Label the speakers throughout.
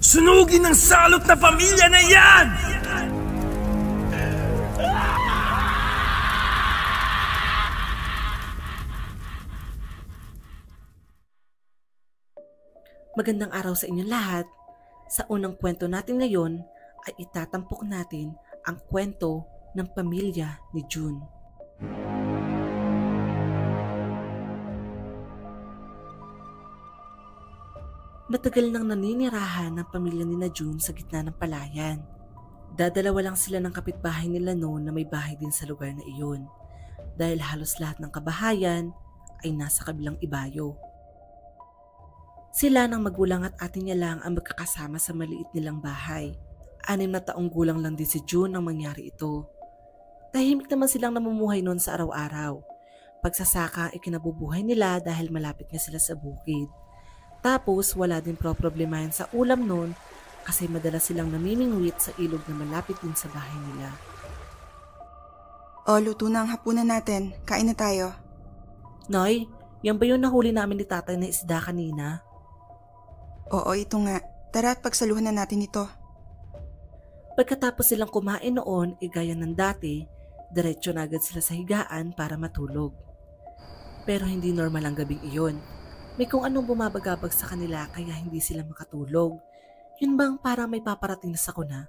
Speaker 1: Sunugin ng salot na pamilya na yan!
Speaker 2: Magandang araw sa inyong lahat. Sa unang kwento natin ngayon ay itatampok natin ang kwento ng pamilya ni June. Matagal nang naninirahan ng pamilya ni June sa gitna ng palayan. Dadalawa lang sila ng kapitbahay nila noon na may bahay din sa lugar na iyon, dahil halos lahat ng kabahayan ay nasa kabilang ibayo. Sila ng magulang at ate niya lang ang magkakasama sa maliit nilang bahay. 6 na taong gulang lang din si June nang mangyari ito. Tahimik naman silang namumuhay noon sa araw-araw. Pagsasaka ay kinabubuhay nila dahil malapit nga sila sa bukid. Tapos wala din problemahin sa ulam noon kasi madalas silang namimingwit sa ilog na malapit din sa bahay nila.
Speaker 3: O, luto na ang hapunan natin. Kain na tayo.
Speaker 2: Nay, yan ba yung nahuli namin ni tatay na isda kanina?
Speaker 3: Oo, ito nga. Tara at pagsaluhan na natin ito.
Speaker 2: Pagkatapos silang kumain noon, gaya ng dati, diretso na agad sila sa higaan para matulog. Pero hindi normal ang gabing iyon. May kung anong bumabagabag sa kanila kaya hindi sila makatulog. Yun bang parang may paparating na sakuna?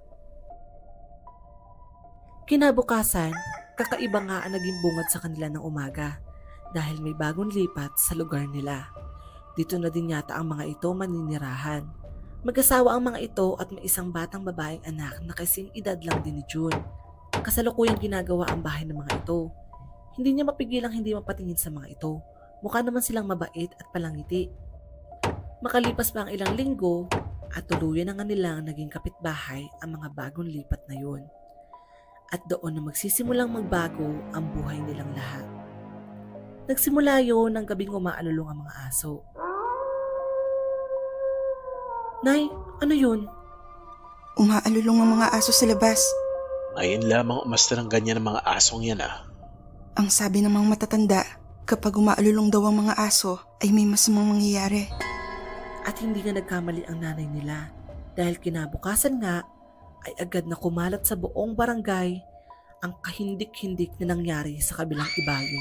Speaker 2: Kinabukasan, kakaiba nga ang naging bungad sa kanila ng umaga dahil may bagong lipat sa lugar nila. Dito na din yata ang mga ito maninirahan. Mag-asawa ang mga ito at may isang batang babaeng anak na kasing edad lang din ni June. Kasalukuyang ginagawa ang bahay ng mga ito. Hindi niya mapigilang hindi mapatingin sa mga ito. Mukha naman silang mabait at palangiti. Makalipas pa ang ilang linggo at tuluyan na nga nilang naging kapitbahay ang mga bagong lipat na yun. At doon na magsisimulang magbago ang buhay nilang lahat. Nagsimula yun ng gabing umaalulong ang mga aso. Nay, ano yun?
Speaker 3: Umaalulong ang mga aso sa labas.
Speaker 4: Ngayon lamang umasta ng ganyan ang mga asong yan
Speaker 3: Ang sabi ng mga matatanda, kapag umaalulong daw ang mga aso ay may masamang mangyayari.
Speaker 2: At hindi nga nagkamali ang nanay nila dahil kinabukasan nga ay agad na kumalat sa buong barangay ang kahindik-hindik na nangyari sa kabilang ibayo.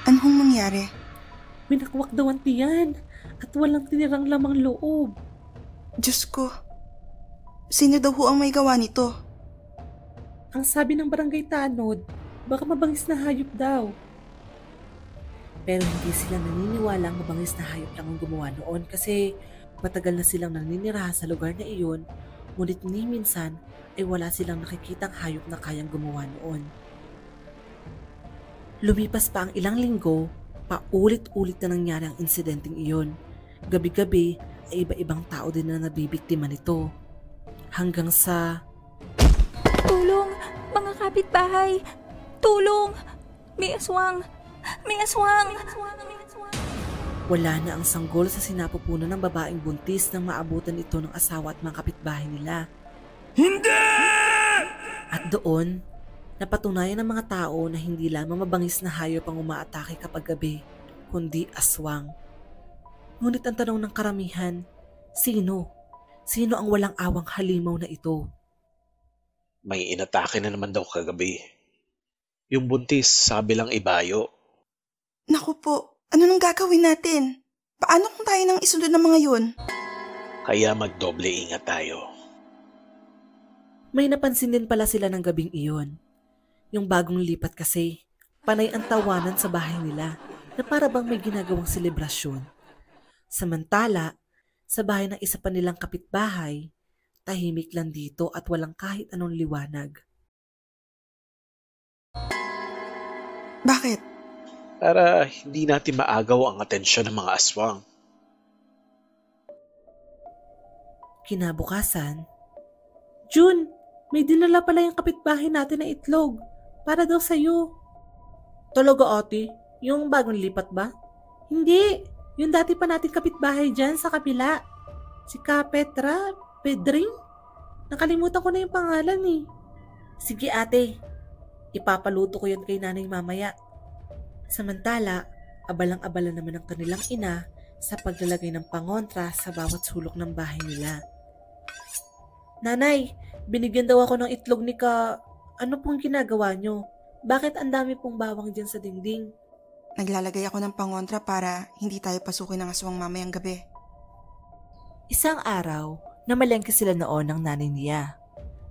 Speaker 3: Anong nangyari?
Speaker 2: Winakwak daw ang tiyan at walang tinirang lamang loob.
Speaker 3: Diyos ko, sino daw ho ang may gawa nito?
Speaker 2: Ang sabi ng barangay tanod, baka mabangis na hayop daw. Pero hindi sila naniniwalang mabangis na hayop lang ang gumawa noon kasi matagal na silang naninirahan sa lugar na iyon, ngunit ni minsan ay wala silang nakikitang hayop na kayang gumawa noon. Lumipas pa ang ilang linggo, paulit-ulit na nangyari ang insidenteng iyon. Gabi-gabi ay iba-ibang tao din na nabibiktima nito. Hanggang sa...
Speaker 5: Tulong! Mga kapitbahay! Tulong! May aswang! May aswang!
Speaker 2: Wala na ang sanggol sa sinapupunan ng babaeng buntis nang maabutan ito ng asawa at mga kapitbahay nila.
Speaker 1: Hindi!
Speaker 2: At doon, napatunayan ng mga tao na hindi lamang mabangis na hayop ang umaatake kapag gabi, kundi aswang. Ngunit ang tanong ng karamihan, sino? Sino ang walang awang halimaw na ito?
Speaker 4: May inatake na naman daw kagabi. Yung buntis sa kabilang ibayo.
Speaker 3: Naku po, ano nang gagawin natin? Paano kung tayo nang isunod ng mga yun?
Speaker 4: Kaya magdoble ingat tayo.
Speaker 2: May napansin din pala sila ng gabing iyon. Yung bagong lipat kasi, panay ang tawanan sa bahay nila na para bang may ginagawang selebrasyon. Samantala, sa bahay ng isa pa nilang kapitbahay, tahimik lang dito at walang kahit anong liwanag.
Speaker 3: Bakit?
Speaker 4: Para hindi natin maagaw ang atensyon ng mga aswang.
Speaker 2: Kinabukasan, June, may dinala pala yung kapitbahay natin na itlog. Para daw sa'yo. Talaga ate? Yung bagong lipat ba? Hindi. Yung dati pa natin kapitbahay dyan sa kapila. Si Kapetra, Pedring? Nakalimutan ko na yung pangalan eh. Sige ate, ipapaluto ko yun kay nanay mamaya. Samantala, abalang-abala naman ang kanilang ina sa paglalagay ng pangontra sa bawat sulok ng bahay nila. Nanay, binigyan daw ako ng itlog ni Ka. Ano pong ginagawa nyo? Bakit ang dami pong bawang dyan sa dingding?
Speaker 3: Naglalagay ako ng pangontra para hindi tayo pasukin ng aswang mamayang gabi.
Speaker 2: Isang araw, namalengke sila noon ng nanay niya.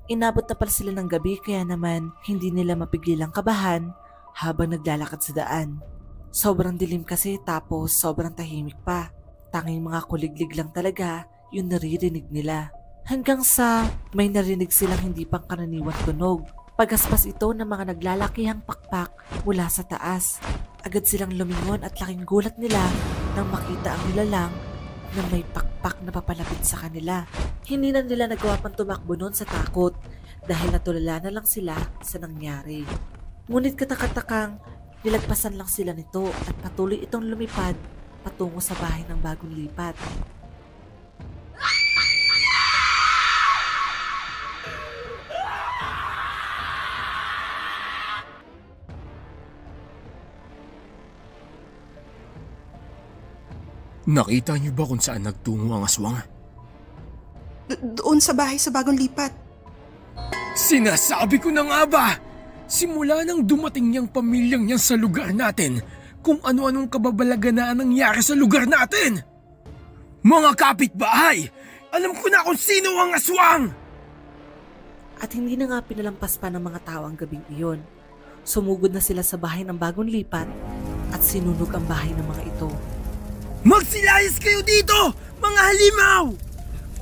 Speaker 2: Inabot na pala sila ng gabi kaya naman hindi nila mapigilang kabahan habang naglalakad sa daan. Sobrang dilim kasi tapos sobrang tahimik pa. Tanging mga kuliglig lang talaga yung naririnig nila. Hanggang sa may narinig silang hindi pangkaraniwang tunog. Pagaspas ito ng mga naglalakihang pakpak mula sa taas. Agad silang lumingon at laking gulat nila nang makita ang nilalang na may pakpak na papalapit sa kanila. Hindi na nila nagawa pang tumakbo noon sa takot dahil natulala na lang sila sa nangyari. Ngunit katakatakang nilagpasan lang sila nito at patuloy itong lumipad patungo sa bahay ng bagong lipat.
Speaker 1: Nakita niyo ba kung saan nagtungo ang aswang?
Speaker 3: Doon sa bahay sa bagong lipat.
Speaker 1: Sinasabi ko na nga ba? Simula nang dumating niyang pamilyang niyan sa lugar natin, kung ano-anong kababalagan na nangyari sa lugar natin. Mga kapitbahay, alam ko na kung sino ang aswang!
Speaker 2: At hindi na nga pinalampas pa ng mga tao ang gabing iyon. Sumugod na sila sa bahay ng bagong lipat at sinunog ang bahay ng mga ito.
Speaker 1: Magsilayas kayo dito, mga halimaw!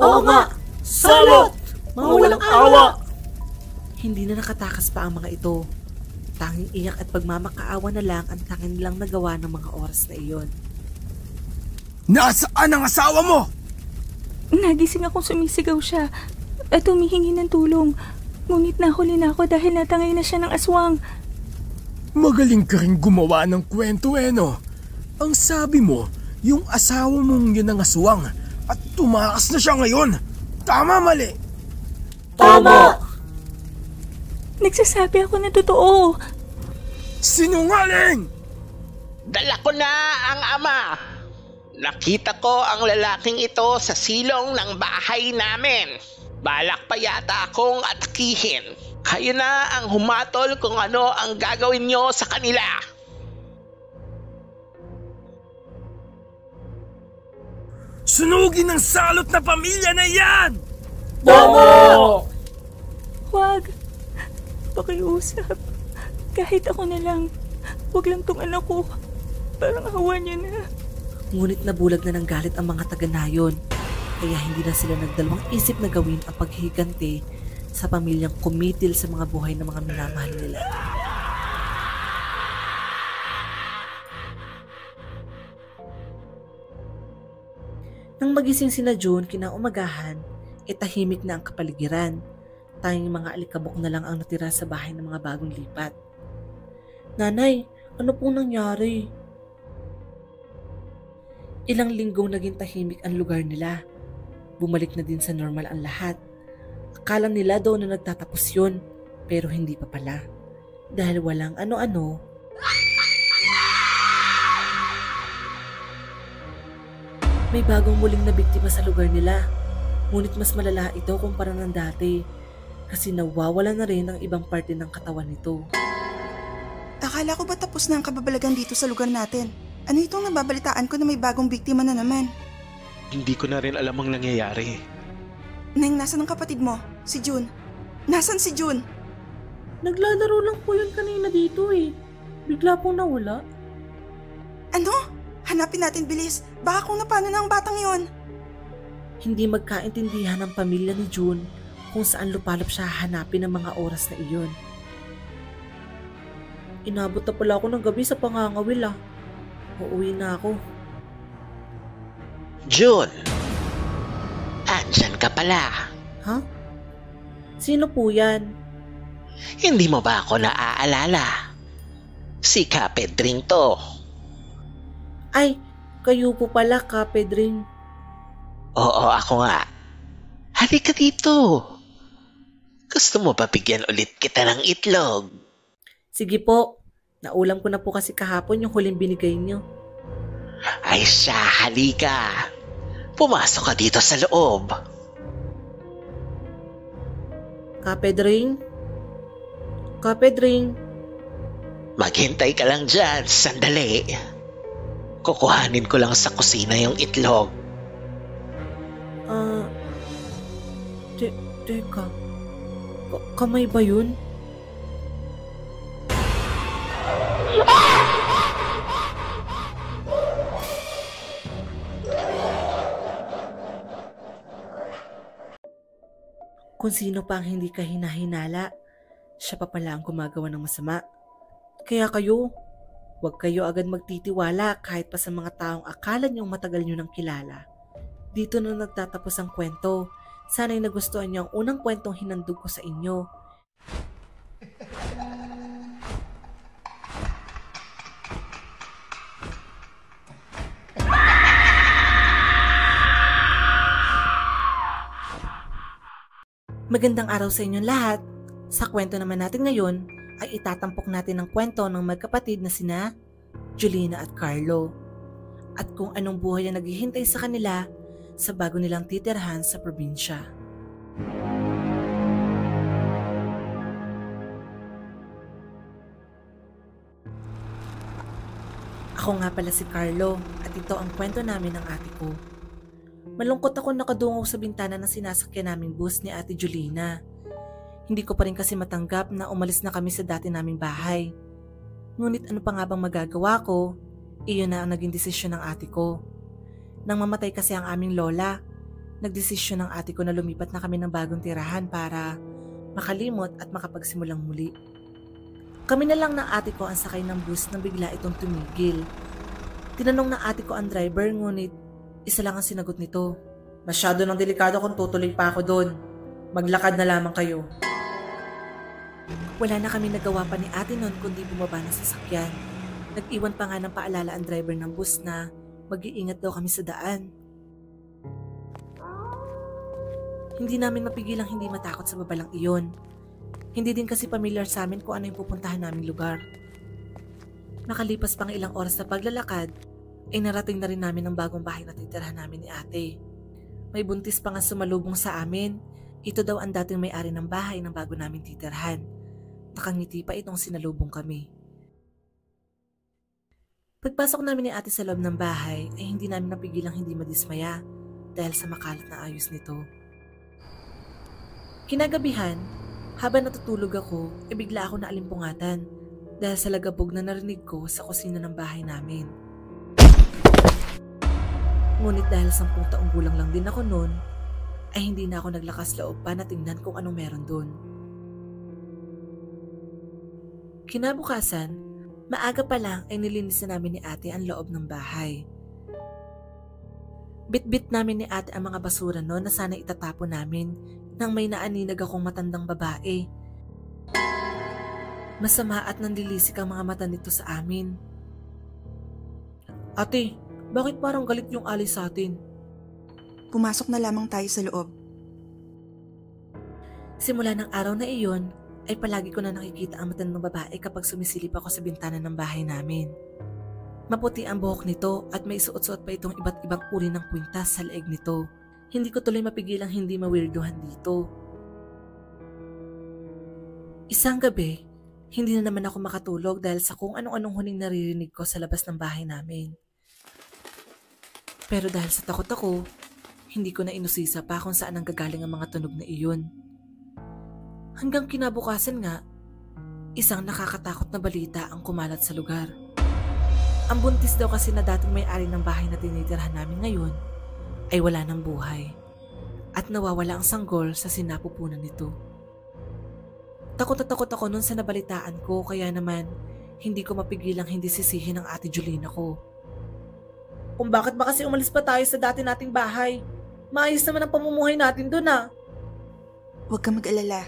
Speaker 2: Oo nga! Salot! Mga walang awa! Hindi na nakatakas pa ang mga ito. Tanging iyak at pagmamakaawa na lang ang tanging nilang nagawa ng mga oras na iyon.
Speaker 1: Nasaan ang asawa mo?
Speaker 5: Nagising akong sumisigaw siya at humihingi ng tulong. Ngunit nahuli na ako dahil natangay na siya ng aswang.
Speaker 1: Magaling ka rin gumawa ng kwento no? Ang sabi mo, yung asawa mong yun ang aswang at tumakas na siya ngayon. Tama, mali?
Speaker 2: Tama!
Speaker 5: Nagsasabi ako na totoo.
Speaker 1: Sinungaling!
Speaker 6: Dala ko na ang ama. Nakita ko ang lalaking ito sa silong ng bahay namin. Balak pa yata akong atakihin. Kayo na ang humatol kung ano ang gagawin nyo sa kanila.
Speaker 1: Sunugin ang salot na pamilya na yan!
Speaker 2: Tama!
Speaker 5: Huwag. Pakiusap. Kahit ako na lang. Huwag lang tong anak ko. Parang awa niya na.
Speaker 2: Ngunit nabulag na ng galit ang mga taga-nayon. Kaya hindi na sila nagdalawang isip na gawin ang paghihiganti sa pamilyang kumitil sa mga buhay ng mga minamahal nila. Nang magising sina June kinaumagahan, tahimik na ang kapaligiran. Tanging mga alikabok na lang ang natira sa bahay ng mga bagong lipat. Nanay, ano pong nangyari? Ilang linggong naging tahimik ang lugar nila. Bumalik na din sa normal ang lahat. Akala nila daw na nagtatapos yun, pero hindi pa pala. Dahil walang ano-ano, may bagong muling na biktima sa lugar nila. Ngunit mas malala ito kumpara ng dati kasi nawawala na rin ang ibang parte ng katawan nito.
Speaker 3: Akala ko ba tapos na ang kababalagan dito sa lugar natin? Ano itong nababalitaan ko na may bagong biktima na naman?
Speaker 4: Hindi ko na rin alam ang nangyayari.
Speaker 3: Neng, nasan ang kapatid mo? Si June. Nasan si June?
Speaker 2: Naglalaro lang po yun kanina dito eh. Bigla pong nawala.
Speaker 3: Ano? Hanapin natin bilis. Baka kung napano na ang batang yon.
Speaker 2: Hindi magkaintindihan ng pamilya ni June kung saan lupalop siya hanapin ng mga oras na iyon. Inabot na pala ako ng gabi sa pangangawil ah. Uuwi na ako.
Speaker 6: June, andyan ka pala.
Speaker 2: Ha? Sino po yan?
Speaker 6: Hindi mo ba ako naaalala? Si Kapedring to.
Speaker 2: Ay, kayo po pala, Kapedring.
Speaker 6: Oo, ako nga. Halika dito. Gusto mo ba bigyan ulit kita ng itlog?
Speaker 2: Sige po. Naulam ko na po kasi kahapon yung huling binigay niyo.
Speaker 6: Ay siya, halika. Pumasok ka dito sa loob.
Speaker 2: Kapedring? Kapedring?
Speaker 6: Maghintay ka lang dyan, sandali. Kukuhanin ko lang sa kusina yung itlog.
Speaker 2: Teka. Kamay ba yun? Kung sino pa ang hindi ka hinahinala, siya pa pala ang gumagawa ng masama. Kaya kayo, huwag kayo agad magtitiwala kahit pa sa mga taong akala niyong matagal niyo nang kilala. Dito na nagtatapos ang kwento. Sana'y nagustuhan niyo ang unang kwentong hinandog ko sa inyo. Magandang araw sa inyong lahat. Sa kwento naman natin ngayon ay itatampok natin ang kwento ng magkapatid na sina Julina at Carlo. At kung anong buhay ang naghihintay sa kanila sa bago nilang titirhan sa probinsya. Ako nga pala si Carlo at ito ang kwento namin ng ate ko. Malungkot ako nakadungaw sa bintana ng sinasakyan naming bus ni Ate Julina. Hindi ko pa rin kasi matanggap na umalis na kami sa dati naming bahay. Ngunit ano pa nga bang magagawa ko? Iyon na ang naging desisyon ng ate ko. Nang mamatay kasi ang aming lola, nagdesisyon ng ate ko na lumipat na kami ng bagong tirahan para makalimot at makapagsimulang muli. Kami na lang ng ate ko ang sakay ng bus nang bigla itong tumigil. Tinanong ng ate ko ang driver ngunit isa lang ang sinagot nito. Masyado nang delikado kung tutuloy pa ako doon. Maglakad na lamang kayo. Wala na kami nagawa pa ni ate noon kundi bumaba ng sasakyan. Nag-iwan pa nga ng paalala ang driver ng bus na mag-iingat daw kami sa daan. Hindi namin mapigilang hindi matakot sa babalang iyon. Hindi din kasi familiar sa amin kung ano yung pupuntahan naming lugar. Nakalipas pang ilang oras na paglalakad, ay narating na rin namin ang bagong bahay na titirhan namin ni ate. May buntis pa nga sumalubong sa amin. Ito daw ang dating may-ari ng bahay ng bago namin titirhan. Nakangiti pa itong sinalubong kami. Pagpasok namin ni ate sa loob ng bahay ay hindi namin napigilang hindi madismaya dahil sa makalat na ayos nito. Kinagabihan, habang natutulog ako, ay bigla ako naalimpungatan dahil sa lagabog na narinig ko sa kusina ng bahay namin. Ngunit dahil 10 taong gulang lang din ako noon, ay hindi na ako naglakas loob pa na tingnan kung anong meron doon. Kinabukasan, maaga pa lang ay nilinis na namin ni ate ang loob ng bahay. Bit-bit namin ni ate ang mga basura noon na sana itatapon namin nang may naaninag akong matandang babae. Masama at nanlilisik ang mga mata nito sa amin. Ate, bakit parang galit yung alis sa atin?
Speaker 3: Pumasok na lamang tayo sa loob.
Speaker 2: Simula ng araw na iyon, ay palagi ko na nakikita ang matandang babae kapag sumisilip ako sa bintana ng bahay namin. Maputi ang buhok nito at may suot-suot pa itong iba't ibang uri ng kwintas sa leeg nito. Hindi ko tuloy mapigilang hindi mawirduhan dito. Isang gabi, hindi na naman ako makatulog dahil sa kung anong-anong huling naririnig ko sa labas ng bahay namin. Pero dahil sa takot ako, hindi ko na inusisa pa kung saan ang gagaling ang mga tunog na iyon. Hanggang kinabukasan nga, isang nakakatakot na balita ang kumalat sa lugar. Ang buntis daw kasi na dating may-ari ng bahay na tinitirhan namin ngayon ay wala ng buhay at nawawala ang sanggol sa sinapupunan nito. Takot na takot ako nun sa nabalitaan ko kaya naman hindi ko mapigilang hindi sisihin ang ate Julina ko. Kung bakit ba kasi umalis pa tayo sa dati nating bahay? Maayos naman ang pamumuhay natin dun ah.
Speaker 3: Huwag kang mag-alala.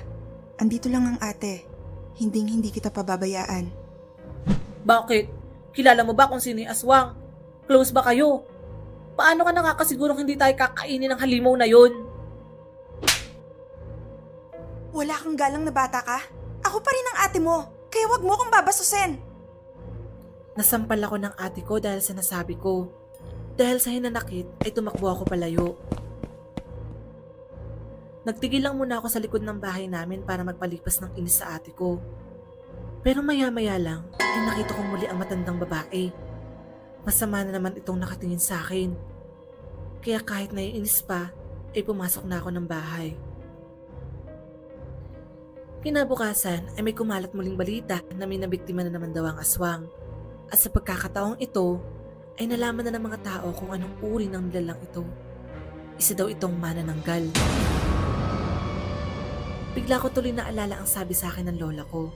Speaker 3: Andito lang ang ate. Hinding-hindi kita pababayaan.
Speaker 2: Bakit? Kilala mo ba kung sino yung aswang? Close ba kayo? Paano ka nakakasigurong hindi tayo kakainin ng halimaw na yon?
Speaker 3: Wala kang galang na bata ka? Ako pa rin ang ate mo. Kaya wag mo akong babasusin.
Speaker 2: Nasampal ako ng ate ko dahil sa nasabi ko. Dahil sa hinanakit ay tumakbo ako palayo. Nagtigil lang muna ako sa likod ng bahay namin para magpalipas ng inis sa ate ko. Pero maya-maya lang ay nakita ko muli ang matandang babae. Masama na naman itong nakatingin sa akin. Kaya kahit naiinis pa ay pumasok na ako ng bahay. Kinabukasan ay may kumalat muling balita na may nabiktima na naman daw ang aswang. At sa pagkakataong ito ay nalaman na ng mga tao kung anong uri ng nilalang ito. Isa daw itong manananggal. Bigla ko tuloy naalala ang sabi sa akin ng lola ko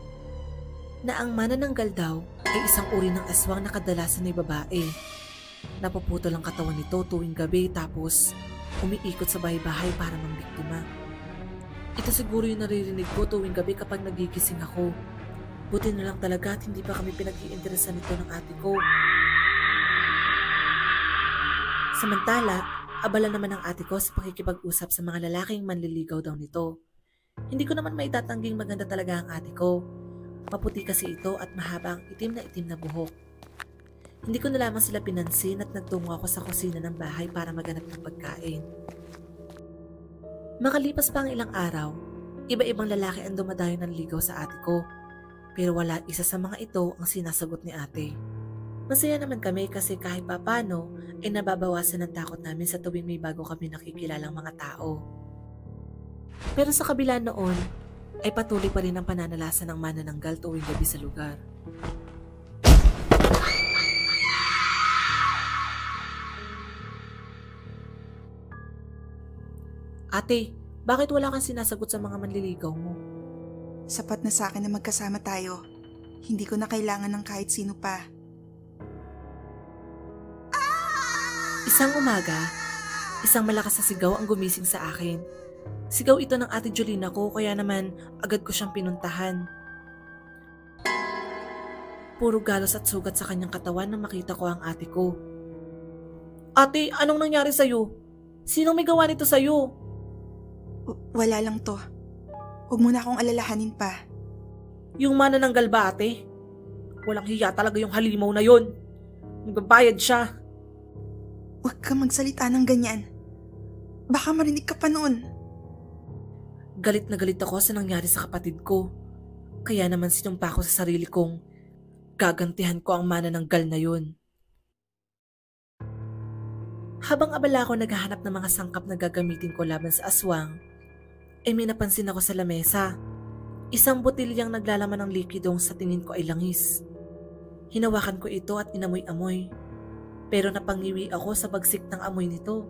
Speaker 2: na ang manananggal daw ay isang uri ng aswang na kadalasan ay babae. Napuputol ang katawan nito tuwing gabi tapos umiikot sa bahay-bahay para mambiktima. Ito siguro yung naririnig ko tuwing gabi kapag nagigising ako. Buti na lang talaga at hindi pa kami pinag-iinteresan nito ng ate ko. Samantala, abala naman ang ate ko sa pakikipag-usap sa mga lalaking manliligaw daw nito. Hindi ko naman maitatangging maganda talaga ang ate ko. Maputi kasi ito at mahaba ang itim na buhok. Hindi ko na lamang sila pinansin at nagtungo ako sa kusina ng bahay para maghanap ng pagkain. Makalipas pa ang ilang araw, iba-ibang lalaki ang dumadayo ng ligaw sa ate ko. Pero wala isa sa mga ito ang sinasagot ni ate. Masaya naman kami kasi kahit papano ay nababawasan ang takot namin sa tuwing may bago kami nakikilalang mga tao. Pero sa kabila noon, ay patuloy pa rin ang pananalasa ng manananggal tuwing gabi sa lugar. Ate, bakit wala kang sinasagot sa mga manliligaw mo?
Speaker 3: Sapat na sa akin na magkasama tayo. Hindi ko na kailangan ng kahit sino pa.
Speaker 2: Isang umaga, isang malakas na sigaw ang gumising sa akin. Sigaw ito ng ate Jolina ko kaya naman agad ko siyang pinuntahan. Puro galos at sugat sa kanyang katawan nang makita ko ang ate ko. Ate, anong nangyari sa'yo? Sinong may gawa nito sa'yo?
Speaker 3: Wala lang to. Huwag mo na akong alalahanin pa.
Speaker 2: Yung manananggal ba, ate? Walang hiya talaga yung halimaw na yon. Magbabayad siya.
Speaker 3: Huwag ka magsalita ng ganyan. Baka marinig ka pa noon.
Speaker 2: Galit na galit ako sa nangyari sa kapatid ko. Kaya naman sinumpa ko sa sarili kong gagantihan ko ang manananggal na yun. Habang abala ako naghahanap ng mga sangkap na gagamitin ko laban sa aswang, ay may napansin ako sa lamesa. Isang botilyang naglalaman ng likidong sa tingin ko ay langis. Hinawakan ko ito at inamoy-amoy. Pero napangiwi ako sa bagsik ng amoy nito.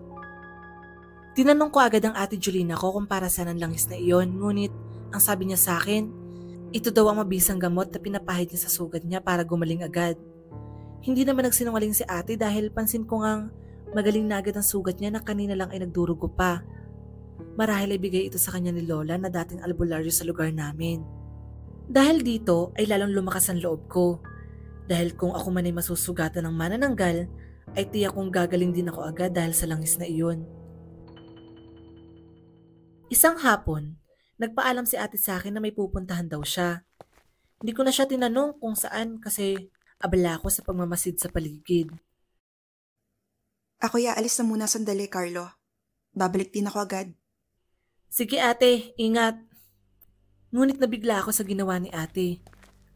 Speaker 2: Tinanong ko agad ang ate Jolina ko kung para saan ang langis na iyon, ngunit ang sabi niya sa akin, ito daw ang mabisang gamot na pinapahid niya sa sugat niya para gumaling agad. Hindi naman nagsinungaling si ate dahil pansin ko ngang magaling na agad ang sugat niya na kanina lang ay nagdurugo pa. Marahil ay bigay ito sa kanya ni Lola na dating albularyo sa lugar namin. Dahil dito ay lalong lumakas ang loob ko. Dahil kung ako man ay masusugatan ng manananggal, ay tiyak kong gagaling din ako agad dahil sa langis na iyon. Isang hapon, nagpaalam si ate sa akin na may pupuntahan daw siya. Hindi ko na siya tinanong kung saan kasi abala ako sa pagmamasid sa paligid.
Speaker 3: Ako'y aalis na muna sandali, Carlo. Babalik din ako agad.
Speaker 2: Sige ate, ingat. Ngunit nabigla ako sa ginawa ni ate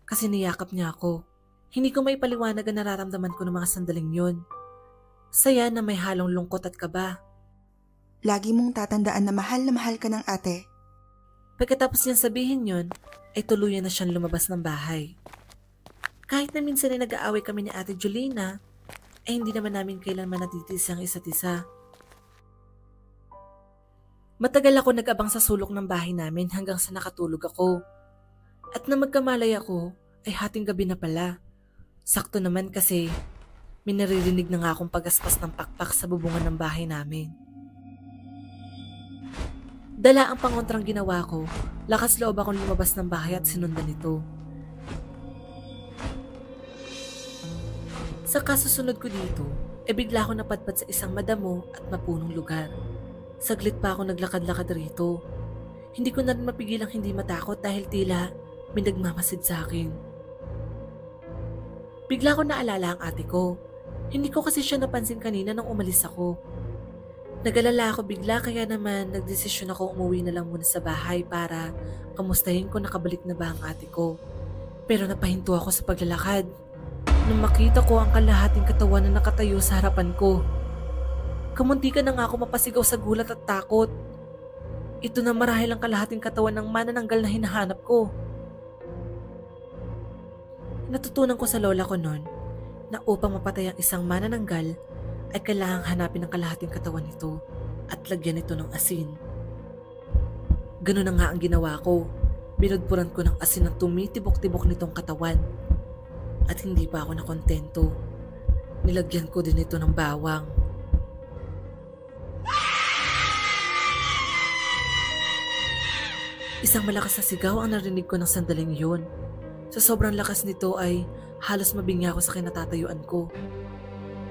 Speaker 2: kasi niyakap niya ako. Hindi ko may paliwanag ang nararamdaman ko ng mga sandaling yun. Saya na may halong lungkot at kaba.
Speaker 3: Lagi mong tatandaan na mahal ka ng ate.
Speaker 2: Pagkatapos niyang sabihin yun, ay tuluyan na siyang lumabas ng bahay. Kahit na minsan ay nag-aaway kami ni ate Jolina, ay hindi naman namin kailanman natitiis ang isa't isa. Matagal ako nag-abang sa sulok ng bahay namin hanggang sa nakatulog ako. At na magkamalay ako, ay hating gabi na pala. Sakto naman kasi may naririnig na nga akong pagaspas ng pakpak sa bubungan ng bahay namin. Dala ang pangontrang ginawa ko, lakas loob akong lumabas ng bahay at sinundan ito. Sa kasusunod ko dito, bigla ako napadpad sa isang madamo at mapunong lugar. Saglit pa ako naglakad-lakad rito. Hindi ko na rin mapigilang hindi matakot dahil tila may nagmamasid sa akin. Bigla ko naalala ang ate ko. Hindi ko kasi siya napansin kanina nang umalis ako. Nag-alala ako bigla kaya naman nagdesisyon ako umuwi na lang muna sa bahay para kamustahin ko nakabalik na ba ang ate ko. Pero napahinto ako sa paglalakad nung makita ko ang kalahating katawan na nakatayo sa harapan ko. Kamuntikan na nga ako mapasigaw sa gulat at takot. Ito na marahil ang kalahating katawan ng manananggal na hinahanap ko. Natutunan ko sa lola ko noon na upang mapatay ang isang manananggal ay kailangang hanapin ang kalahating katawan nito at lagyan ito ng asin. Ganun na nga ang ginawa ko. Binudburan ko ng asin ang tumitibok-tibok nitong katawan. At hindi pa ako nakontento. Nilagyan ko din ito ng bawang. Isang malakas na sigaw ang narinig ko ng sandaling yun. Sa sobrang lakas nito ay halos mabingi ako sa kinatatayuan ko.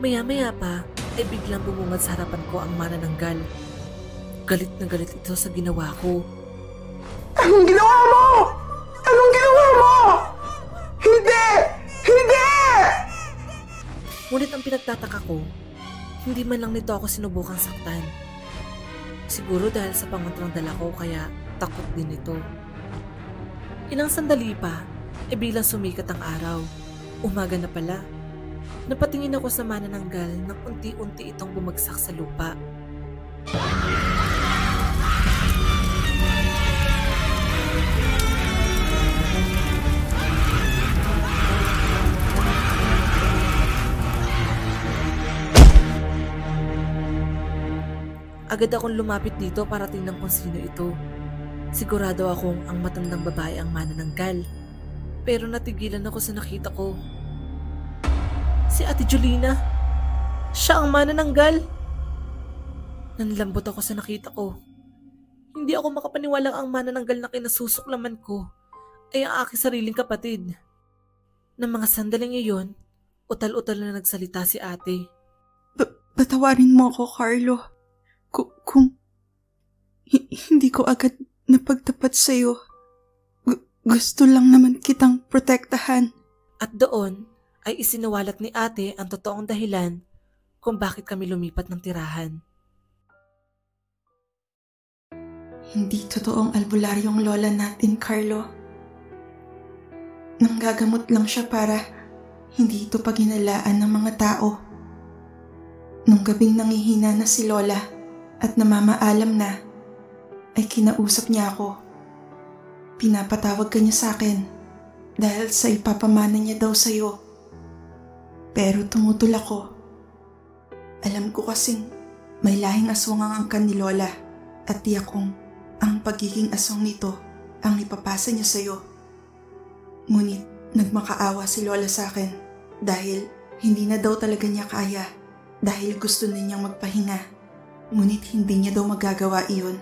Speaker 2: Maya-maya pa ay biglang bumungad sa harapan ko ang manananggal. Galit na galit ito sa ginawa ko.
Speaker 7: Anong ginawa mo? Anong ginawa mo? Hindi! Hindi!
Speaker 2: Ngunit ang pinagtataka ko, hindi man lang nito ako sinubukang saktan. Siguro dahil sa pangontrang dala ko kaya takot din ito. Ilang sandali pa, ay biglang sumikat ang araw. Umaga na pala. Napatingin ako sa manananggal nang unti-unti itong bumagsak sa lupa. Agad akong lumapit dito para tingnan kung sino ito. Sigurado akong ang matandang babae ang manananggal. Pero natigilan ako sa nakita ko. Si Ate Julina. Siya ang manananggal. Nanlambot ako sa nakita ko. Hindi ako makapaniwalang ang manananggal na kinasusuklaman ko ay ang aking sariling kapatid. Nang mga sandaling iyon, utal-utal na nagsalita si ate.
Speaker 3: Patawarin mo ako, Carlo. Kung hindi ko agad napagtapat sa'yo. Gusto lang naman kitang protektahan.
Speaker 2: At doon ay isinawalat ni ate ang totoong dahilan kung bakit kami lumipat ng tirahan.
Speaker 3: Hindi totoong albularyong lola natin, Carlo. Nanggagamot lang siya para hindi ito paginalaan ng mga tao. Nung gabing nangihina na si lola at namamaalam na, ay kinausap niya ako. Pinapatawag ka niya sa akin dahil sa ipapamana niya daw sa'yo. Pero tumutol ako. Alam ko kasing may lahing aswang ang angkan ni lola at tiyak kong ang pagiging aswang nito ang ipapasa niya sa'yo. Ngunit nagmakaawa si lola sa akin dahil hindi na daw talaga niya kaya dahil gusto na niyang magpahinga. Ngunit hindi niya daw magagawa iyon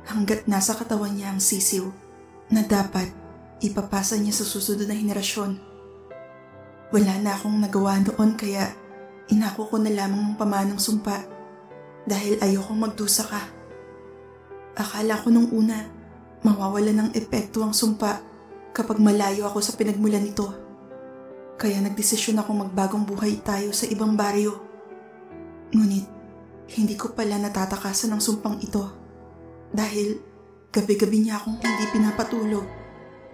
Speaker 3: hanggat nasa katawan niya ang sisiw na dapat ipapasa niya sa susunod na henerasyon. Wala na akong nagawa noon kaya inako ko na lamang ng pamanang sumpa dahil ayokong magdusa ka. Akala ko nung una mawawala ng epekto ang sumpa kapag malayo ako sa pinagmulan nito. Kaya nagdesisyon akong magbagong buhay tayo sa ibang baryo. Ngunit hindi ko pala natatakasan ang sumpang ito dahil gabi-gabi niya akong hindi pinapatulog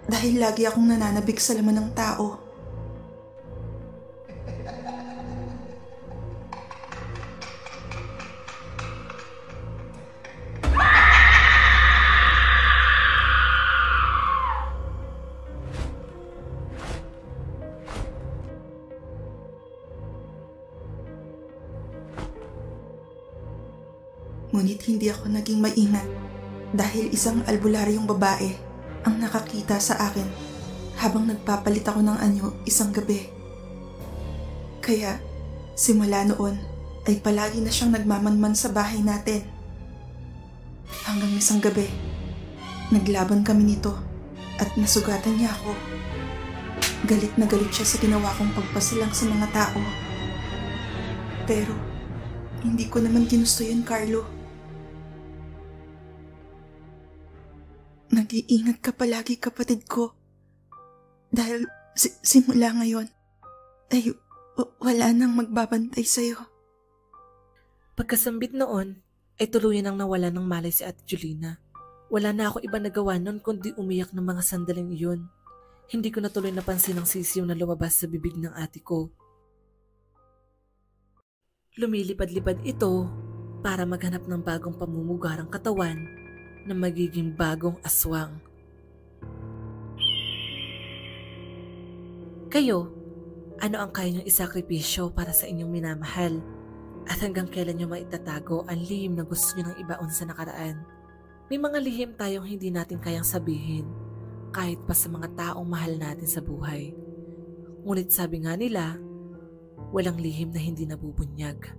Speaker 3: dahil lagi akong nananabik sa laman ng tao. Ngunit hindi ako naging maingat dahil isang albularyong babae ang nakakita sa akin habang nagpapalit ako ng anyo isang gabi. Kaya simula noon ay palagi na siyang nagmamanman sa bahay natin. Hanggang isang gabi, naglaban kami nito at nasugatan niya ako. Galit na galit siya sa ginawa kong pagpasilang sa mga tao. Pero hindi ko naman ginusto yun, Carlo. Nag-iingat ka palagi, kapatid ko. Dahil simula ngayon, ay Wala nang magbabantay sa'yo.
Speaker 2: Pagkasambit noon, ay tuluyan ang nawala ng malay si Ate Julina. Wala na ako iba nagawa noon kundi umiyak ng mga sandaling iyon. Hindi ko na tuloy napansin ang sisiw na lumabas sa bibig ng ate ko. Lumilipad-lipad ito para maghanap ng bagong pamumugarang katawan na magiging bagong aswang. Kayo, ano ang kaya niyong isakripisyo para sa inyong minamahal? At hanggang kailan niyo maitatago ang lihim na gusto niyo nang ibaon sa nakaraan? May mga lihim tayong hindi natin kayang sabihin kahit pa sa mga taong mahal natin sa buhay. Ngunit sabi nga nila, walang lihim na hindi nabubunyag.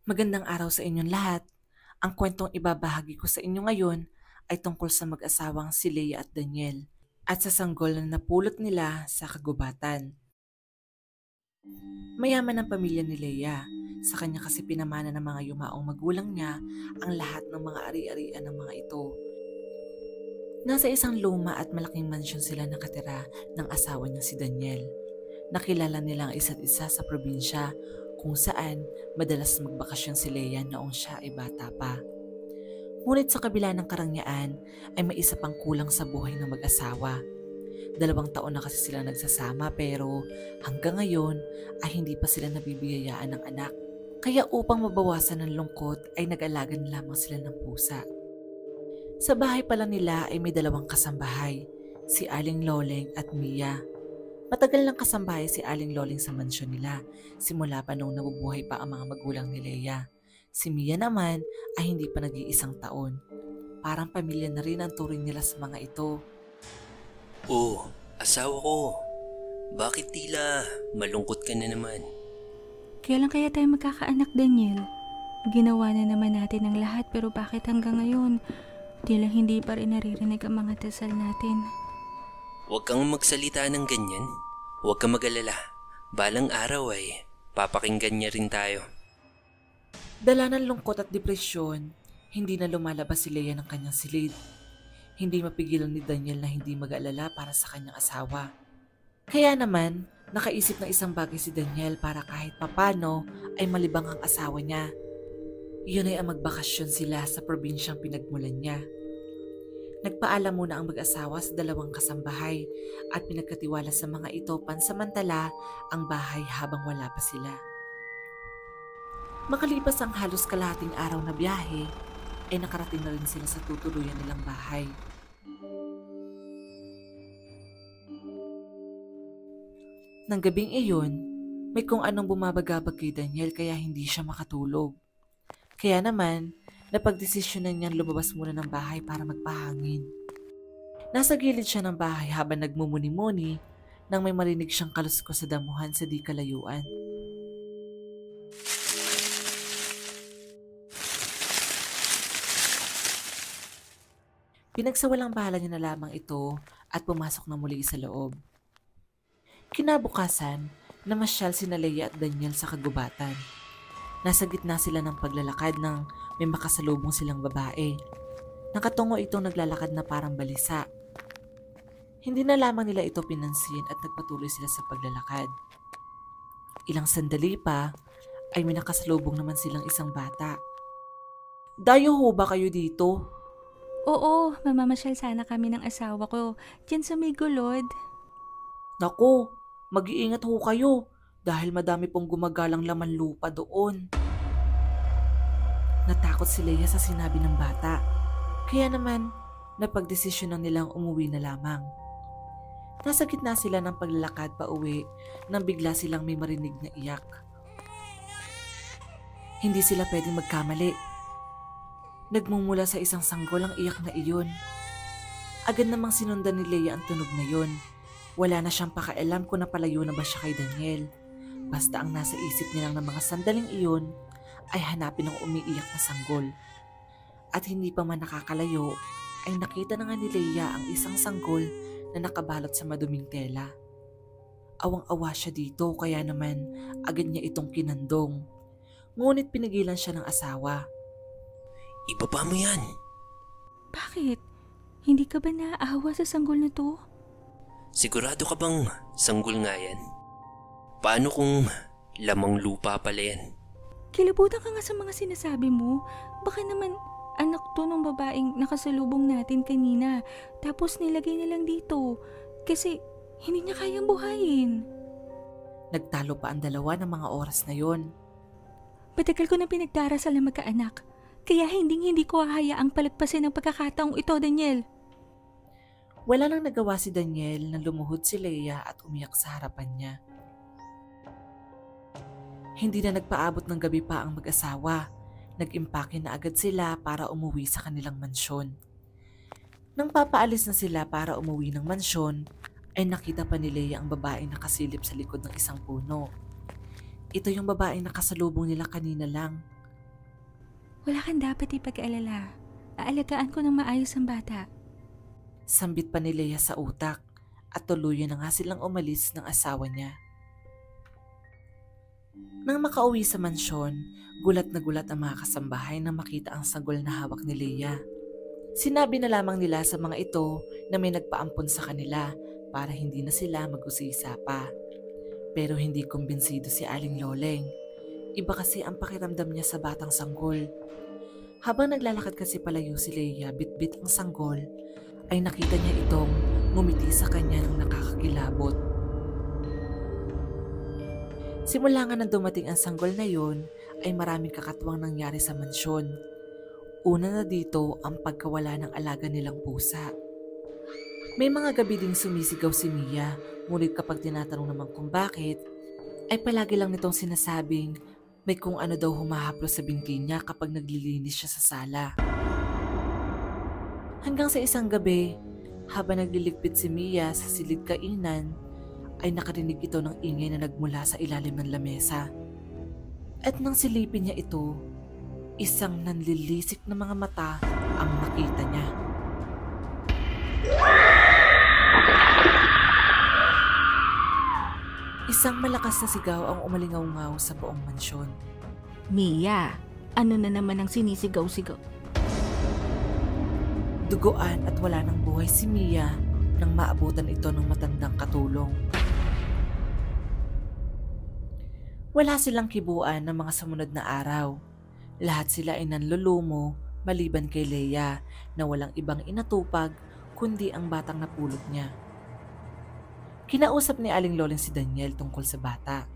Speaker 2: Magandang araw sa inyong lahat. Ang kwentong ibabahagi ko sa inyo ngayon ay tungkol sa mag-asawang si Leia at Daniel at sa sanggol na napulot nila sa kagubatan. Mayaman ang pamilya ni Leia. Sa kanya kasi pinamana ng mga yumaong magulang niya ang lahat ng mga ari-arian ng mga ito. Nasa isang luma at malaking mansyon sila nakatira ng asawa niya si Daniel. Nakilala nila ang isa't isa sa probinsya kung saan madalas magbakasyon si Leia noong siya ay bata pa. Ngunit sa kabila ng karangyaan ay may isa pang kulang sa buhay ng mag-asawa. 2 taon na kasi sila nagsasama pero hanggang ngayon ay hindi pa sila nabibiyayaan ng anak. Kaya upang mabawasan ng lungkot ay nag-alaga na lamang sila ng pusa. Sa bahay pala nila ay may 2 kasambahay, si Aling Loleng at Mia. Matagal nang kasambahay si Aling Loleng sa mansyon nila, simula pa noong nabubuhay pa ang mga magulang ni Leia. Si Mia naman ay hindi pa nag-iisang taon. Parang pamilya na rin ang turing nila sa mga ito.
Speaker 8: Oh, asawa ko. Bakit tila malungkot ka na naman?
Speaker 5: Kailan kaya tayo magkakaanak, Daniel? Ginawa na naman natin ang lahat pero bakit hanggang ngayon tila hindi pa rin naririnig ang mga dasal natin?
Speaker 8: Huwag kang magsalita ng ganyan. Huwag kang mag-alala. Balang araw ay papakinggan niya rin tayo.
Speaker 2: Dala ng lungkot at depresyon, hindi na lumalabas si Leia ng kanyang silid. Hindi mapigilan ni Daniel na hindi mag-alala para sa kanyang asawa. Kaya naman, nakaisip ng isang bagay si Daniel para kahit papano ay malibang ang asawa niya. Iyon ay ang magbakasyon sila sa probinsyang pinagmulan niya. Nagpaalam muna ang mag-asawa sa 2 kasambahay at pinagkatiwala sa mga ito pansamantala ang bahay habang wala pa sila. Makalipas ang halos kalahating araw na biyahe, ay nakarating na rin sila sa tutuluyan nilang bahay. Nang gabing iyon, may kung anong bumabagabag kay Daniel kaya hindi siya makatulog. Kaya naman, napagdesisyonan niyang lumabas muna ng bahay para magpahangin. Nasa gilid siya ng bahay habang nagmumuni-muni nang may marinig siyang kaluskos sa damuhan sa di kalayuan. Pinagsawalang bahala niya na lamang ito at pumasok na muli sa loob. Kinabukasan, namasyal sina Leia at Daniel sa kagubatan. Nasa gitna sila ng paglalakad nang may makasalubong silang babae. Nakatungo itong naglalakad na parang balisa. Hindi na lamang nila ito pinansin at nagpatuloy sila sa paglalakad. Ilang sandali pa ay may nakasalubong naman silang isang bata. Dayo ho ba kayo dito?
Speaker 5: Oo, mamamasyal sana kami ng asawa ko dyan sa may gulod.
Speaker 2: Naku, mag-iingat ho kayo dahil madami pong gumagalang laman lupa doon. Natakot si Leia sa sinabi ng bata. Kaya naman, napagdesisyonan nilang umuwi na lamang. Nasa gitna sila ng paglalakad pa uwi nang bigla silang may marinig na iyak. Hindi sila pwedeng magkamali. Nagmumula sa isang sanggol ang iyak na iyon. Agad namang sinundan ni Leia ang tunog na iyon. Wala na siyang pakialam kung napalayo na ba siya kay Daniel. Basta ang nasa isip niya lang ng mga sandaling iyon ay hanapin ang umiiyak na sanggol. At hindi pa man nakakalayo ay nakita na nga ni Leia ang isang sanggol na nakabalot sa maduming tela. Awang-awa siya dito kaya naman agad niya itong kinandong. Ngunit pinigilan siya ng asawa.
Speaker 8: Ibaba mo yan.
Speaker 5: Bakit? Hindi ka ba naaawa sa sanggol na to?
Speaker 8: Sigurado ka bang sanggol nga yan? Paano kung lamang lupa pala yan?
Speaker 5: Kilabutan ka nga sa mga sinasabi mo. Baka naman anak to ng babaeng nakasalubong natin kanina. Tapos nilagay na lang dito. Kasi hindi niya kayang buhayin.
Speaker 2: Nagtalo pa ang dalawa ng mga oras na yon.
Speaker 5: Patagal ko na pinagdarasal na magkaanak. Kaya hindi ko hahayaang palagpasin ang pagkakataong ito, Daniel.
Speaker 2: Wala nang nagawa si Daniel nang lumuhod si Leia at umiyak sa harapan niya. Hindi na nagpaabot ng gabi pa ang mag-asawa. Nag-impake na agad sila para umuwi sa kanilang mansyon. Nang papaalis na sila para umuwi ng mansyon, ay nakita pa ni Leia ang babaeng nakasilip sa likod ng isang puno. Ito yung babaeng nakasalubong nila kanina lang.
Speaker 5: Wala kang dapat ipag-alala. Aalagaan ko ng maayos ang bata.
Speaker 2: Sambit pa ni Leia sa utak at tuluyan na nga silang umalis ng asawa niya. Nang makauwi sa mansyon, gulat na gulat ang mga kasambahay nang makita ang sanggol na hawak ni Leia. Sinabi na lamang nila sa mga ito na may nagpaampon sa kanila para hindi na sila mag-usisa pa. Pero hindi kumbinsido si Aling Loleng. Iba kasi ang pakiramdam niya sa batang sanggol. Habang naglalakad kasi palayo si Leia bitbit ang sanggol, ay nakita niya itong ngumiti sa kanya ng nakakakilabot. Simula nga nang dumating ang sanggol na yon, ay maraming kakatwang nangyari sa mansyon. Una na dito ang pagkawala ng alaga nilang pusa. May mga gabi ding sumisigaw si Mia, ngunit kapag tinatanong naman kung bakit, ay palagi lang nitong sinasabing may kung ano daw humahaplos sa binti niya kapag naglilinis siya sa sala. Hanggang sa isang gabi, habang nagliligpit si Mia sa silid kainan, ay nakarinig ito ng ingay na nagmula sa ilalim ng lamesa. At nang silipin niya ito, isang nanlilisik na mga mata ang nakita niya. Isang malakas na sigaw ang umalingaw-ngaw sa buong mansyon.
Speaker 5: Mia, ano na naman ang sinisigaw-sigaw?
Speaker 2: Duguan at wala ng buhay si Mia nang maabutan ito ng matandang katulong. Wala silang kibuan ng mga sumunod na araw. Lahat sila ay nanlulumo maliban kay Leia na walang ibang inatupag kundi ang batang napulot niya. Kinausap ni Aling Loleng si Daniel tungkol sa bata.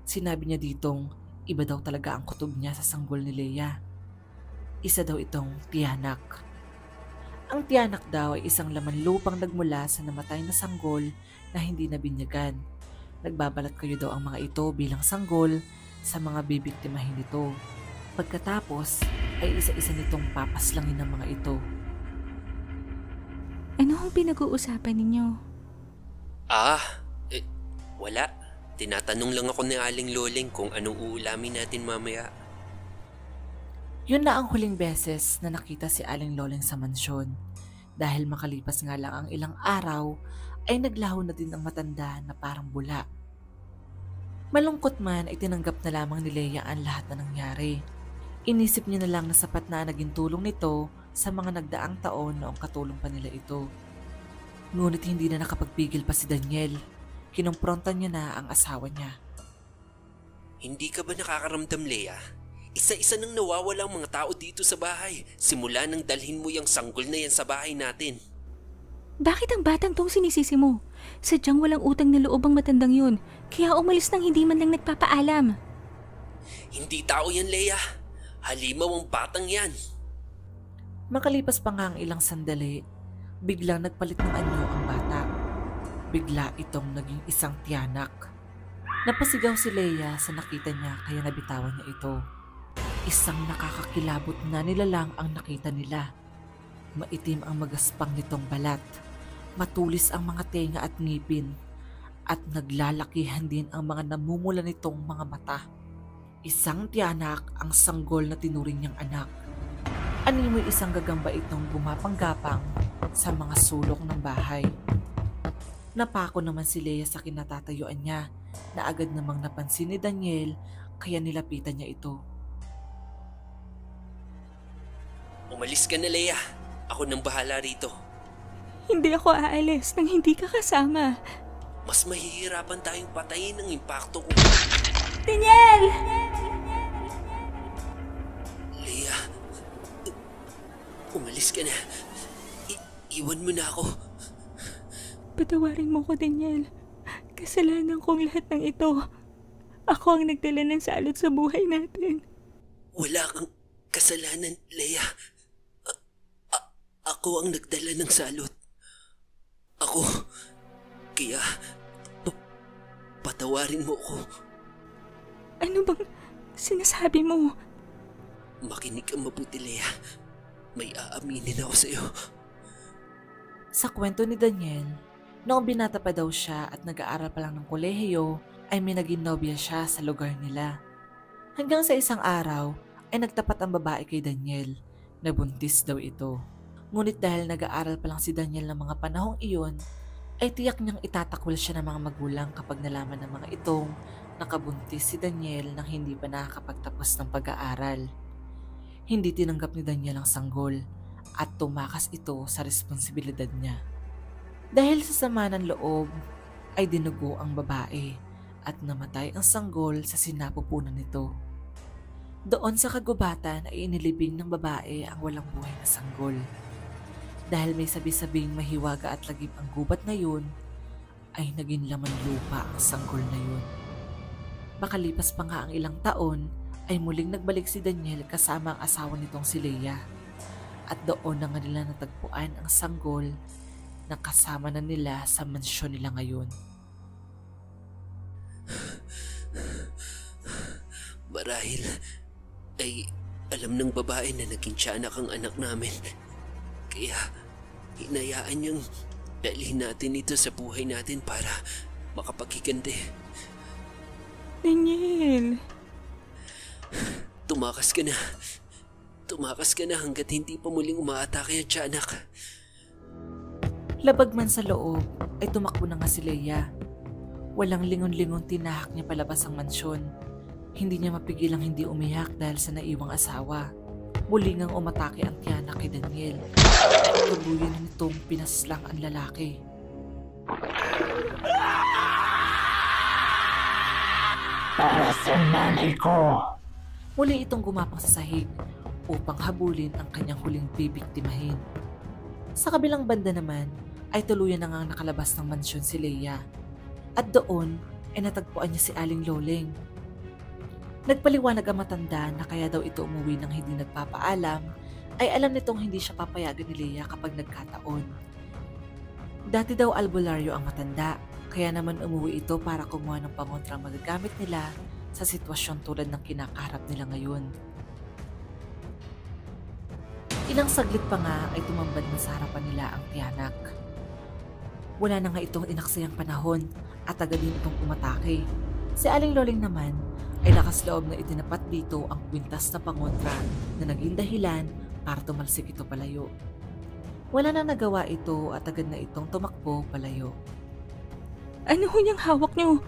Speaker 2: Sinabi niya ditong iba daw talaga ang kutob niya sa sanggol ni Leia. Isa daw itong tiyanak. Ang tiyanak daw ay isang laman lupang nagmula sa namatay na sanggol na hindi nabinyagan. Nagbabalat kayo daw ang mga ito bilang sanggol sa mga bibiktimahin nito. Pagkatapos ay isa-isa nitong papaslangin ng mga ito.
Speaker 5: Ano ang pinag-uusapan ninyo?
Speaker 8: Wala. Tinatanong lang ako ni Aling Loleng kung anong uulamin natin mamaya.
Speaker 2: Yun na ang huling beses na nakita si Aling Loleng sa mansyon. Dahil makalipas nga lang ang ilang araw, ay naglaho na din ang matanda na parang bula. Malungkot man ay tinanggap na lamang ni Leia ang lahat na nangyari. Inisip niya na lang na sapat na naging tulong nito sa mga nagdaang taon noong katulong pa nila ito. Ngunit hindi na nakapagpigil pa si Daniel. Kinumprontan niya na ang asawa niya.
Speaker 8: Hindi ka ba nakakaramdam, Leia? Isa-isa nang nawawala ang mga tao dito sa bahay. Simula nang dalhin mo yung sanggol na yan sa bahay natin.
Speaker 5: Bakit ang batang tong sinisisi mo? Sadyang walang utang na loob ang matandang yun. Kaya umalis nang hindi man lang nagpapaalam.
Speaker 8: Hindi tao yan, Leia. Halimaw ang batang yan.
Speaker 2: Makalipas pa nga ang ilang sandali, biglang nagpalit ng anyo ang bata. Bigla itong naging isang tiyanak. Napasigaw si Leia sa nakita niya kaya nabitawan niya ito. Isang nakakakilabot na nilalang ang nakita nila. Maitim ang magaspang nitong balat. Matulis ang mga tenga at ngipin at naglalakihan din ang mga namumula nitong mga mata. Isang tiyanak ang sanggol na tinuring niyang anak. Animoy isang gagambait nung gumapanggapang sa mga sulok ng bahay. Napako naman si Leia sa kinatatayuan niya na agad namang napansin ni Daniel kaya nilapitan niya ito.
Speaker 8: Umalis ka na, Leia. Ako nang bahala rito.
Speaker 5: Hindi ako aalis nang hindi ka kasama.
Speaker 8: Mas mahihirapan tayong patayin ng impakto ko.
Speaker 5: Daniel!
Speaker 8: Leia, umalis ka na. Iwan mo na ako.
Speaker 5: Patawarin mo ko, Daniel. Kasalanan kong lahat ng ito. Ako ang nagdala ng salot sa buhay natin.
Speaker 8: Wala kang kasalanan, Leia. Ako ang nagdala ng salot. Ako. Kaya, patawarin mo ko.
Speaker 5: Ano bang sinasabi mo?
Speaker 8: Makinig kang mabuti, Leia. May aaminin ako sa'yo.
Speaker 2: Sa kwento ni Daniel, noong binata pa daw siya at nag-aaral pa lang ng kolehiyo, ay may naging nobya siya sa lugar nila. Hanggang sa isang araw, ay nagtapat ang babae kay Daniel. Nabuntis daw ito. Ngunit dahil nag-aaral pa lang si Daniel ng mga panahong iyon, ay tiyak niyang itatakwil siya ng mga magulang kapag nalaman ng mga itong nakabuntis si Daniel nang hindi pa nakakapagtapos ng pag-aaral. Hindi tinanggap ni Daniel ang sanggol at tumakas ito sa responsibilidad niya. Dahil sa sama ng loob, ay dinugo ang babae at namatay ang sanggol sa sinapupunan nito. Doon sa kagubatan ay inilibing ng babae ang walang buhay na sanggol. Dahil may sabi-sabing mahiwaga at lagip ang gubat na yun, ay naging laman lupa ang sanggol na yun. Makalipas pa nga ang ilang taon, ay muling nagbalik si Daniel kasama ang asawa nitong si Leia. At doon na nga nila natagpuan ang sanggol na kasama na nila sa mansyon nila ngayon.
Speaker 8: Marahil ay alam ng babae na naging tiyanak ang anak namin. Kaya hinayaan niyang dalhin natin ito sa buhay natin para makapaghiganti.
Speaker 5: Daniel!
Speaker 8: Tumakas ka na. Tumakas ka na hanggat hindi pa muling umaatake ang tiyanak.
Speaker 2: Labag man sa loob, ay tumakbo na nga si Leia. Walang lingon-lingon tinahak niya palabas ang mansyon. Hindi niya mapigilang hindi umiyak dahil sa naiwang asawa. Muli ngang umatake ang tiyanak kay Daniel. At tuluyan na nitong pinaslang ang lalaki.
Speaker 7: Para sa nanay ko!
Speaker 2: Muli itong gumapang sa sahig upang habulin ang kanyang huling bibiktimahin. Sa kabilang banda naman ay tuluyan na ngang nakalabas ng mansyon si Leia. At doon ay natagpuan niya si Aling Loleng. Nagpaliwanag ang matanda na kaya daw ito umuwi nang hindi nagpapaalam ay alam nitong hindi siya papayagan ni Leia kapag nagkataon. Dati daw albularyo ang matanda, kaya naman umuwi ito para kumuha ng pangontrang magagamit nila sa sitwasyon tulad ng kinakaharap nila ngayon. Ilang saglit pa nga ay tumambad na sa harapan nila ang tiyanak. Wala na nga itong inaksayang panahon at agad din itong umatake. Si Aling Loleng naman ay lakas loob na itinapat dito ang kwintas na pangontra na naging dahilan para tumalsik ito palayo. Wala na nagawa ito at agad na itong tumakbo palayo.
Speaker 5: Ano ho niyang hawak niyo?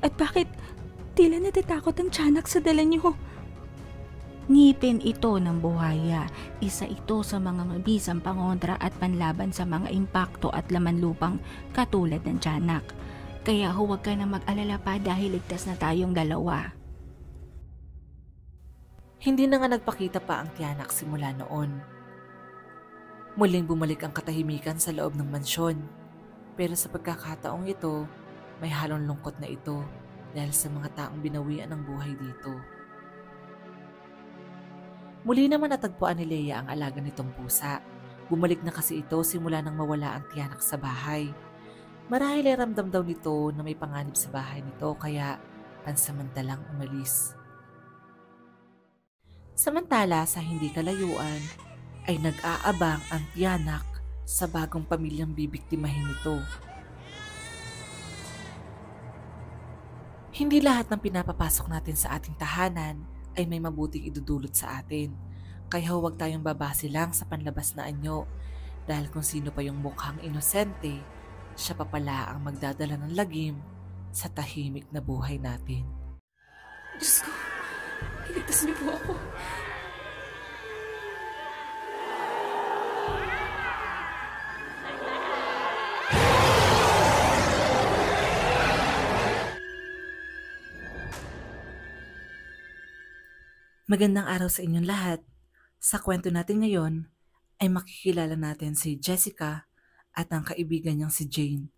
Speaker 5: At bakit tila natatakot ang tiyanak sa dala niyo? Ngipin ito ng buhaya. Isa ito sa mga mabisang pangontra at panlaban sa mga impakto at laman lupang katulad ng tiyanak. Kaya huwag ka na mag-alala pa dahil ligtas na tayong dalawa.
Speaker 2: Hindi na nga nagpakita pa ang tiyanak simula noon. Muling bumalik ang katahimikan sa loob ng mansyon. Pero sa pagkakataong ito, may halong lungkot na ito dahil sa mga taong binawian ng buhay dito. Muli naman natagpuan ni Leia ang alaga nitong pusa. Bumalik na kasi ito simula nang mawala ang tiyanak sa bahay. Marahil ay ramdam daw nito na may panganib sa bahay nito kaya pansamantalang umalis. Samantala sa hindi kalayuan ay nag-aabang ang tiyanak sa bagong pamilyang bibiktimahin nito. Hindi lahat ng pinapapasok natin sa ating tahanan ay may mabuting idudulot sa atin. Kaya huwag tayong babase lang sa panlabas na anyo dahil kung sino pa yung mukhang inosente, siya pa pala ang magdadala ng lagim sa tahimik na buhay natin.
Speaker 5: Diyos ko, iligtas niyo po ako.
Speaker 2: Magandang araw sa inyong lahat. Sa kwento natin ngayon ay makikilala natin si Jessica at ang kaibigan niyang si Jane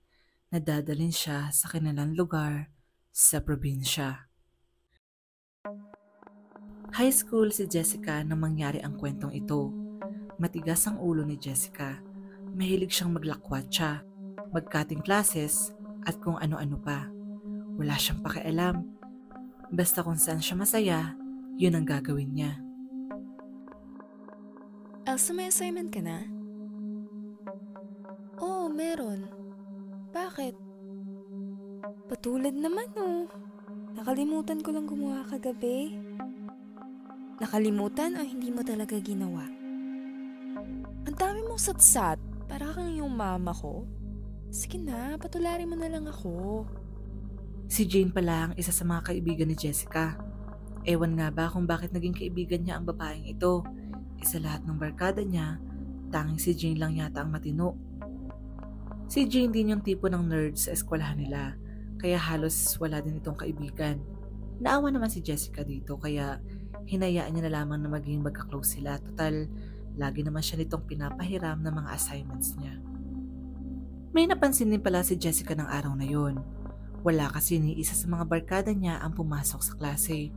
Speaker 2: na dadalhin siya sa kanilang lugar sa probinsya. High school si Jessica nang mangyari ang kwentong ito. Matigas ang ulo ni Jessica. Mahilig siyang maglakwatsa, mag-cutting classes at kung ano-ano pa. Wala siyang pakialam. Basta kung saan siya masaya, yun ang gagawin niya.
Speaker 5: Elsa, may assignment ka na? Oo, meron. Bakit? Patulad naman oh. Nakalimutan ko lang gumawa kagabi. Nakalimutan o hindi mo talaga ginawa? Ang dami mong satsat. Para kang yung mama ko. Sige na, patularin mo na lang ako.
Speaker 2: Si Jane pala ang isa sa mga kaibigan ni Jessica. Ewan nga ba kung bakit naging kaibigan niya ang babaeng ito. Isa lahat ng barkada niya, tanging si Jane lang yata ang matino. Si Jane din yung tipo ng nerd sa eskwelahan nila, kaya halos wala din itong kaibigan. Naawa naman si Jessica dito, kaya hinayaan niya na lamang na maging magka-close sila. Total, lagi naman siya nitong pinapahiram ng mga assignments niya. May napansin din pala si Jessica ng araw na yon. Wala kasi ni isa sa mga barkada niya ang pumasok sa klase.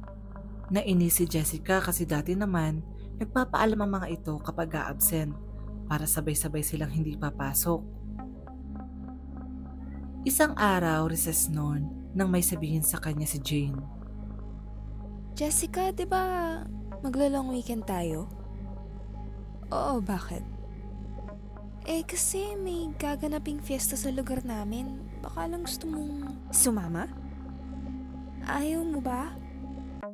Speaker 2: Nainis si Jessica kasi dati naman nagpapaalam ang mga ito kapag a-absent para sabay-sabay silang hindi papasok. Isang araw, recess noon, nang may sabihin sa kanya si Jane.
Speaker 5: Jessica, di ba maglo-long weekend tayo? Oo, bakit? Kasi may gaganaping fiesta sa lugar namin. Baka lang gusto mong sumama? Ayaw mo ba?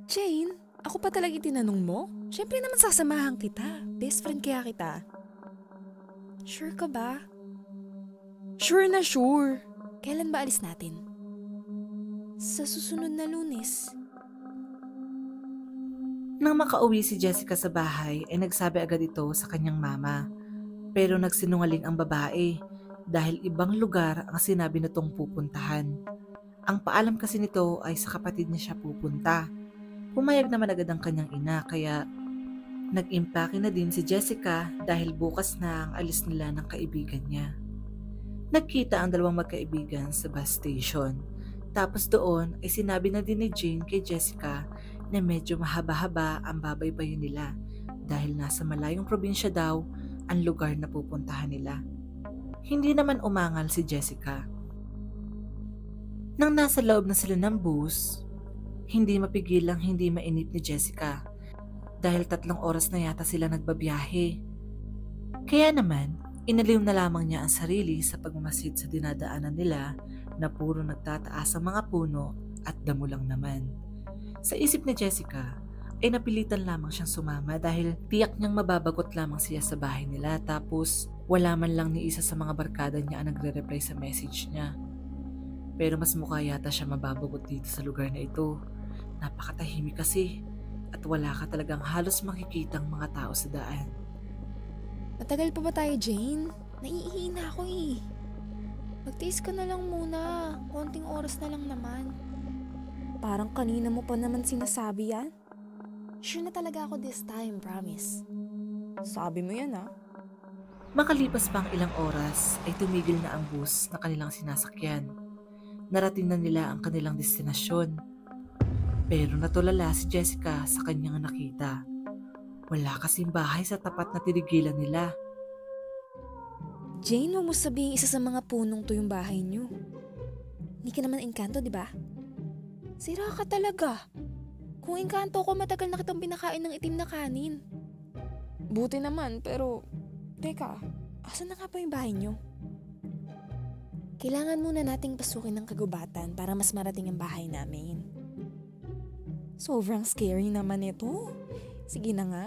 Speaker 5: Jane, ako pa talaga tinanong mo? Siyempre naman sasamahan kita. Best friend kaya kita. Sure ka ba? Sure na sure. Kailan ba alis natin? Sa susunod na Lunes.
Speaker 2: Nang makauwi si Jessica sa bahay ay nagsabi agad ito sa kanyang mama. Pero nagsinungaling ang babae dahil ibang lugar ang sinabi nitong pupuntahan. Ang paalam kasi nito ay sa kapatid niya siya pupunta. Pumayag naman agad ang kanyang ina kaya nag-impake na din si Jessica dahil bukas na ang alis nila ng kaibigan niya. Nagkita ang dalawang magkaibigan sa bus station. Tapos doon ay sinabi na din ni Jane kay Jessica na medyo mahaba-haba ang babaybayin nila dahil nasa malayong probinsya daw ang lugar na pupuntahan nila. Hindi naman umangal si Jessica. Nang nasa loob na sila ng bus, hindi mapigilang hindi mainip ni Jessica dahil 3 oras na yata sila nagbabiyahe. Kaya naman, inaliw na lamang niya ang sarili sa pagmamasid sa dinadaanan nila na puro nagtataas ang mga puno at damo lang naman. Sa isip ni Jessica, ay napilitan lamang siyang sumama dahil tiyak niyang mababagot lamang siya sa bahay nila tapos wala man lang ni isa sa mga barkada niya ang nagre-reply sa message niya. Pero mas mukha yata siya mababagot dito sa lugar na ito. Napakatahimik kasi at wala ka talagang halos makikitang mga tao sa daan.
Speaker 5: Matagal pa ba tayo, Jane? Naiihina ako eh. Magtiis ka na lang muna. Konting oras na lang naman. Parang kanina mo pa naman sinasabi yan. Sure na talaga ako this time, promise. Sabi mo yan ah.
Speaker 2: Makalipas pa ang ilang oras ay tumigil na ang bus na kanilang sinasakyan. Narating na nila ang kanilang destinasyon. Pero natulala si Jessica sa kanyang nakita. Wala kasing bahay sa tapat na tinigilan nila.
Speaker 5: Jane, huwag mo sabihin isa sa mga punong to yung bahay niyo. Hindi ka naman engkanto, di ba? Sira ka talaga. Kung engkanto ko, matagal na kitang pinakain ng itim na kanin. Buti naman, pero... Teka,
Speaker 9: Asan na nga ba yung bahay niyo? Kailangan muna nating pasukin ng kagubatan para mas marating ang bahay namin. Sobrang scary naman ito. Sige na nga.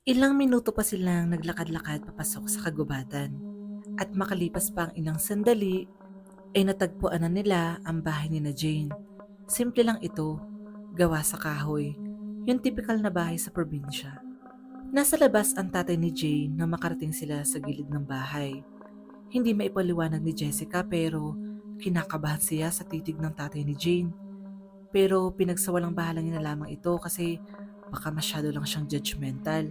Speaker 2: Ilang minuto pa silang naglakad-lakad papasok sa kagubatan. At makalipas pa ang ilang sandali, ay natagpuan na nila ang bahay ni na Jane. Simple lang ito, gawa sa kahoy, yung typical na bahay sa probinsya. Nasa labas ang tatay ni Jane nang makarating sila sa gilid ng bahay. Hindi maipaliwanag ni Jessica pero kinakabahan siya sa titig ng tatay ni Jane. Pero pinagsawalang bahala niya na lamang ito kasi baka masyado lang siyang judgmental.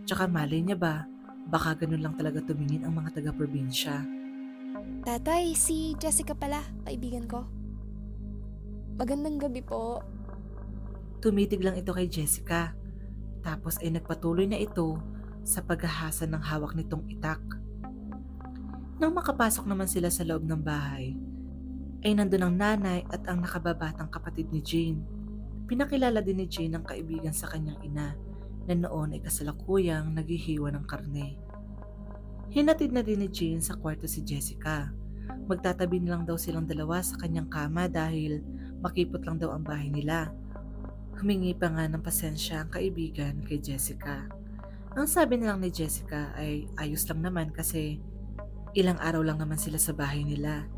Speaker 2: Tsaka malay niya ba, baka ganun lang talaga tumingin ang mga taga-probinsya.
Speaker 9: Tatay, si Jessica pala, kaibigan ko. Magandang gabi po.
Speaker 2: Tumitig lang ito kay Jessica. Tapos ay nagpatuloy na ito sa paghahasa ng hawak nitong itak. Nang makapasok naman sila sa loob ng bahay, ay nandun ang nanay at ang nakababatang kapatid ni Jane. Pinakilala din ni Jane ang kaibigan sa kanyang ina na noon ay kasalukuyang naghihiwa ng karne. Hinatid na din ni Jane sa kwarto si Jessica. Magtatabi nilang daw silang dalawa sa kanyang kama dahil makipot lang daw ang bahay nila. Humingi pa nga ng pasensya ang kaibigan kay Jessica. Ang sabi nilang ni Jessica ay ayos lang naman kasi ilang araw lang naman sila sa bahay nila.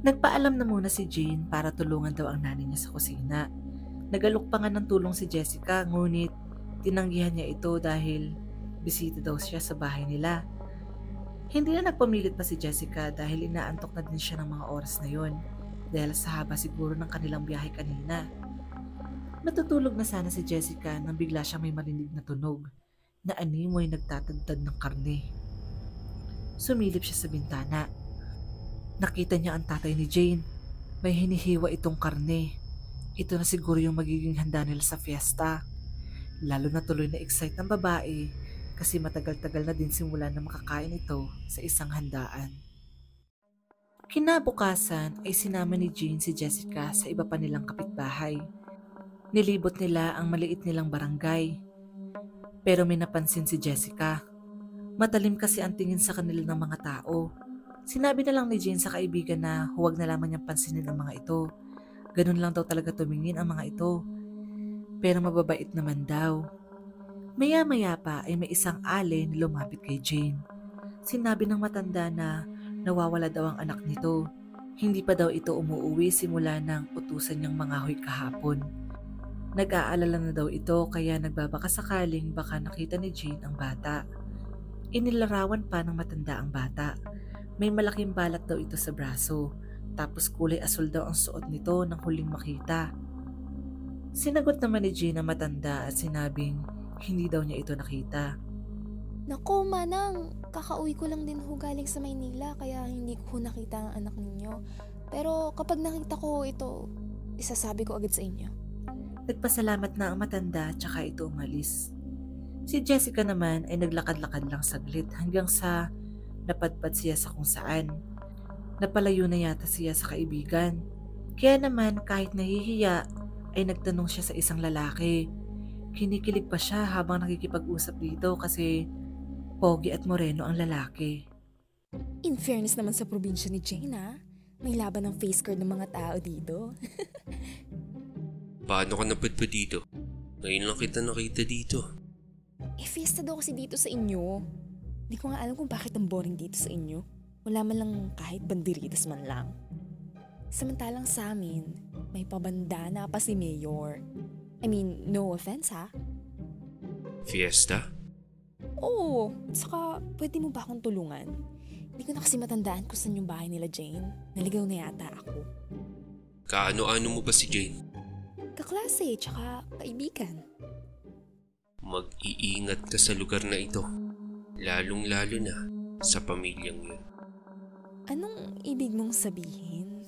Speaker 2: Nagpaalam na muna si Jane para tulungan daw ang nanay niya sa kusina. Nagalok pa nga ng tulong si Jessica ngunit tinanggihan niya ito dahil bisita daw siya sa bahay nila. Hindi na nagpamilit pa si Jessica dahil inaantok na din siya ng mga oras na yon dahil sa haba siguro ng kanilang biyahe kanina. Natutulog na sana si Jessica nang bigla siyang may marinig na tunog na animoy nagtatagtad ng karne. Sumilip siya sa bintana. Nakita niya ang tatay ni Jane. May hinihiwa itong karne. Ito na siguro yung magiging handa nila sa fiesta. Lalo na tuloy na excite ang babae kasi matagal-tagal na din simula na makakain ito sa isang handaan. Kinabukasan ay sinama ni Jane si Jessica sa iba pa nilang kapitbahay. Nilibot nila ang maliit nilang barangay. Pero may napansin si Jessica. Matalim kasi ang tingin sa kanila ng mga tao. Sinabi na lang ni Jane sa kaibigan na huwag na lamang niyang pansinin ang mga ito. Ganun lang daw talaga tumingin ang mga ito. Pero mababait naman daw. Maya-maya pa ay may isang allen na lumapit kay Jane. Sinabi ng matanda na nawawala daw ang anak nito. Hindi pa daw ito umuuwi simula ng utusan niyang mangahoy kahapon. Nag-aalala na daw ito kaya nagbabaka sakaling baka nakita ni Jane ang bata. Inilarawan pa ng matanda ang bata. May malaking balat daw ito sa braso, tapos kulay asul daw ang suot nito nang huling makita. Sinagot naman ni Jane ang matanda at sinabing hindi daw niya ito nakita.
Speaker 9: Naku, manang, kakauwi ko lang din ho galing sa Maynila kaya hindi ko nakita ang anak ninyo. Pero kapag nakita ko ito, isasabi ko agad sa inyo.
Speaker 2: Nagpasalamat na ang matanda tsaka ito umalis. Si Jessica naman ay naglakad-lakad lang saglit hanggang sa napadpad siya sa kung saan. Napalayo na yata siya sa kaibigan. Kaya naman kahit nahihiya ay nagtanong siya sa isang lalaki. Kinikilig pa siya habang nakikipag-usap dito kasi pogi at moreno ang lalaki.
Speaker 9: In fairness naman sa probinsya ni Jane may laban ng face card ng mga tao dito.
Speaker 8: Paano ka napadpad dito? Ngayon lang kita nakita dito.
Speaker 9: Fiesta daw kasi dito sa inyo. Di ko nga alam kung bakit ang boring dito sa inyo. Wala man lang kahit banderitas man lang. Samantalang sa amin, may pabandana pa si Mayor. I mean, no offense
Speaker 8: Fiesta?
Speaker 9: Oo, saka pwede mo ba akong tulungan? Hindi ko na kasi matandaan kung saan yung bahay nila Jane. Naligaw na yata ako.
Speaker 8: Kaano-ano mo ba si Jane?
Speaker 9: Kaklase, tsaka kaibigan.
Speaker 8: Mag-iingat ka sa lugar na ito. Lalong-lalo na sa pamilyang yun.
Speaker 9: Anong ibig mong sabihin?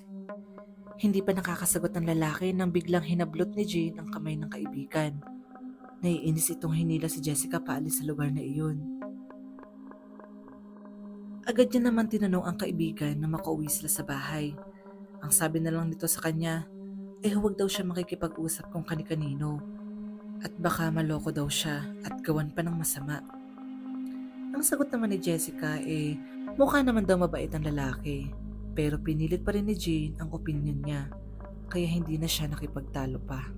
Speaker 2: Hindi pa nakakasagot ng lalaki nang biglang hinablot ni Jane ang kamay ng kaibigan. Naiinis itong hinila si Jessica paalis sa lugar na iyon. Agad niya naman tinanong ang kaibigan na makauwi sila sa bahay. Ang sabi na lang nito sa kanya ay huwag daw siya makikipag-usap kung kani-kanino. at baka maloko daw siya at gawan pa ng masama. Ang sagot naman ni Jessica mukha naman daw mabait ang lalaki, pero pinilit pa rin ni Jane ang opinion niya, kaya hindi na siya nakipagtalo pa.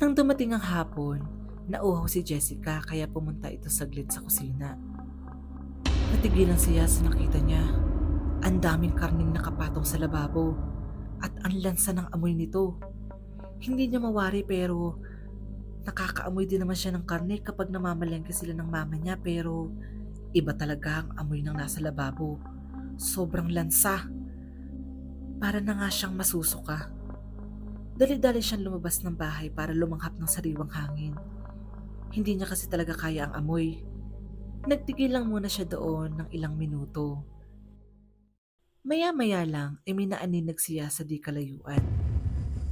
Speaker 2: Nang dumating ang hapon, nauhaw si Jessica kaya pumunta ito saglit sa kusina. Natigilan siya sa nakita niya. Ang daming karning nakapatong sa lababo at ang lansa ng amoy nito. Hindi niya mawari pero nakakaamoy din naman siya ng karne kapag namamalengke sila ng mama niya, pero iba talaga ang amoy ng nasa lababo. Sobrang lansa. Para na nga siyang masusuka. Dali-dali siyang lumabas ng bahay para lumanghap ng sariwang hangin. Hindi niya kasi talaga kaya ang amoy. Nagtigil lang muna siya doon ng ilang minuto. Maya-maya lang may naaninag siya sa di kalayuan.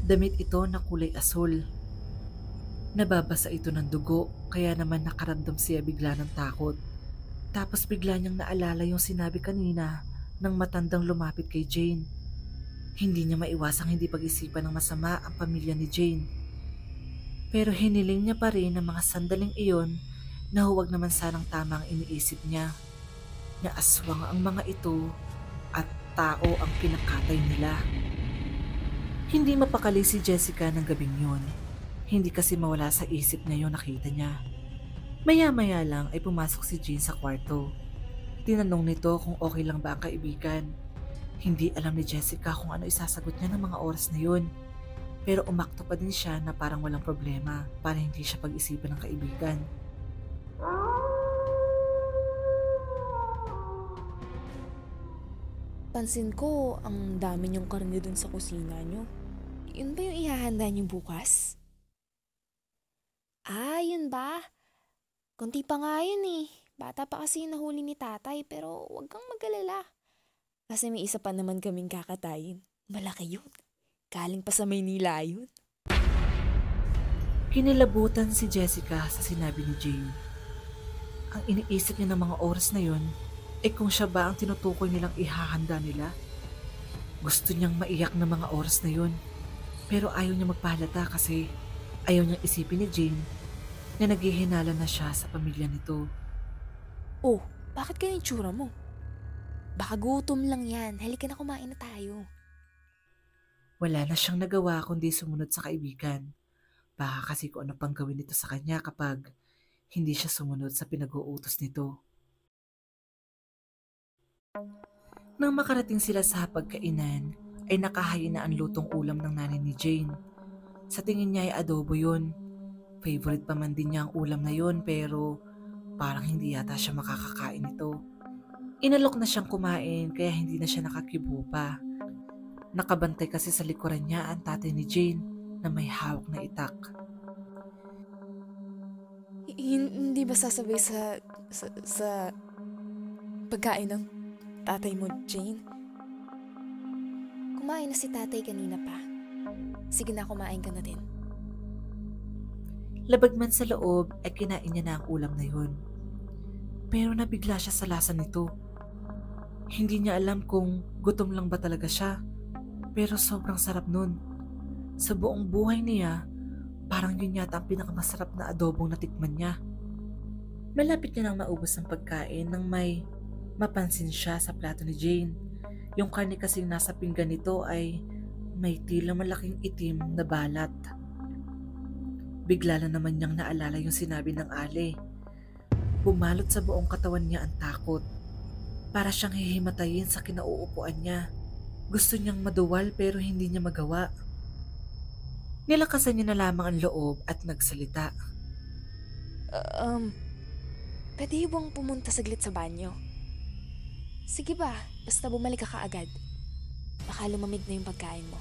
Speaker 2: Damit ito na kulay asul. Nababasa ito ng dugo, kaya naman nakaramdam siya bigla ng takot. Tapos bigla niyang naalala yung sinabi kanina ng matandang lumapit kay Jane. Hindi niya maiwasang hindi pag-isipan ng masama ang pamilya ni Jane. Pero hiniling niya pa rin ng mga sandaling iyon na huwag naman sanang tama ang iniisip niya. Na aswang ang mga ito at tao ang pinakatay nila. Hindi mapakali si Jessica ng gabing yun. Hindi kasi mawala sa isip niya yung nakita niya. Maya-maya lang ay pumasok si Jane sa kwarto. Tinanong nito kung okay lang ba ang kaibigan. Hindi alam ni Jessica kung ano isasagot niya ng mga oras na yun. Pero umakto pa din siya na parang walang problema para hindi siya pag-isipan ng kaibigan.
Speaker 9: Pansin ko, ang dami niyong karne dun sa kusina niyo. Yun ba yung ihahanda niyo bukas? Yun ba? Kunti pa nga yun eh. Bata pa kasi yung nahuli ni tatay, pero huwag kang mag-alala. Kasi may isa pa naman kaming kakatayin. Malaki yun. Galing pa sa Maynila yun.
Speaker 2: Kinilabutan si Jessica sa sinabi ni Jane. Ang iniisip niya ng mga oras na yun kung siya ba ang tinutukoy nilang ihahanda nila. Gusto niyang maiyak ng mga oras na yun, pero ayaw niya magpahalata kasi ayaw niyang isipin ni Jane na naghihinala na siya sa pamilya nito.
Speaker 9: Oh, bakit ganyan tsura mo? Baka gutom lang yan. Halika na, kumain na tayo.
Speaker 2: Wala na siyang nagawa kundi sumunod sa kaibigan. Baka kasi kung ano pang gawin nito sa kanya kapag hindi siya sumunod sa pinag-uutos nito. Nang makarating sila sa hapagkainan, ay nakahain na ang lutong ulam ng nanay ni Jane. Sa tingin niya ay adobo yun. Favorite pa man din niya ang ulam na yun, pero parang hindi yata siya makakakain nito. Inalok na siyang kumain kaya hindi na siya nakakibo pa. Nakabantay kasi sa likuran niya ang tatay ni Jane na may hawak na itak.
Speaker 9: Hindi ba sasabay sa pagkain ng tatay mo, Jane? Kumain na si tatay kanina pa. Sige na, kumain ka na din.
Speaker 2: Labag man sa loob ay kinain niya na ang ulam na yun. Pero nabigla siya sa lasa nito. Hindi niya alam kung gutom lang ba talaga siya. Pero sobrang sarap nun. Sa buong buhay niya, parang yun yata ang pinakamasarap na adobong natikman niya. Malapit niya nang maubos ang pagkain nang may mapansin siya sa plato ni Jane. Yung karne kasing nasa pinggan nito ay may tila malaking itim na balat. Bigla na naman niyang naalala yung sinabi ng Ale. Bumalot sa buong katawan niya ang takot. Para siyang hihimatayin sa kinauupuan niya. Gusto niyang maduwal pero hindi niya magawa. Nilakasan niya na lamang ang loob at nagsalita.
Speaker 9: Pwede bang pumunta saglit sa banyo? Sige ba, basta bumalik ka kaagad. Baka lumamig na yung pagkain mo.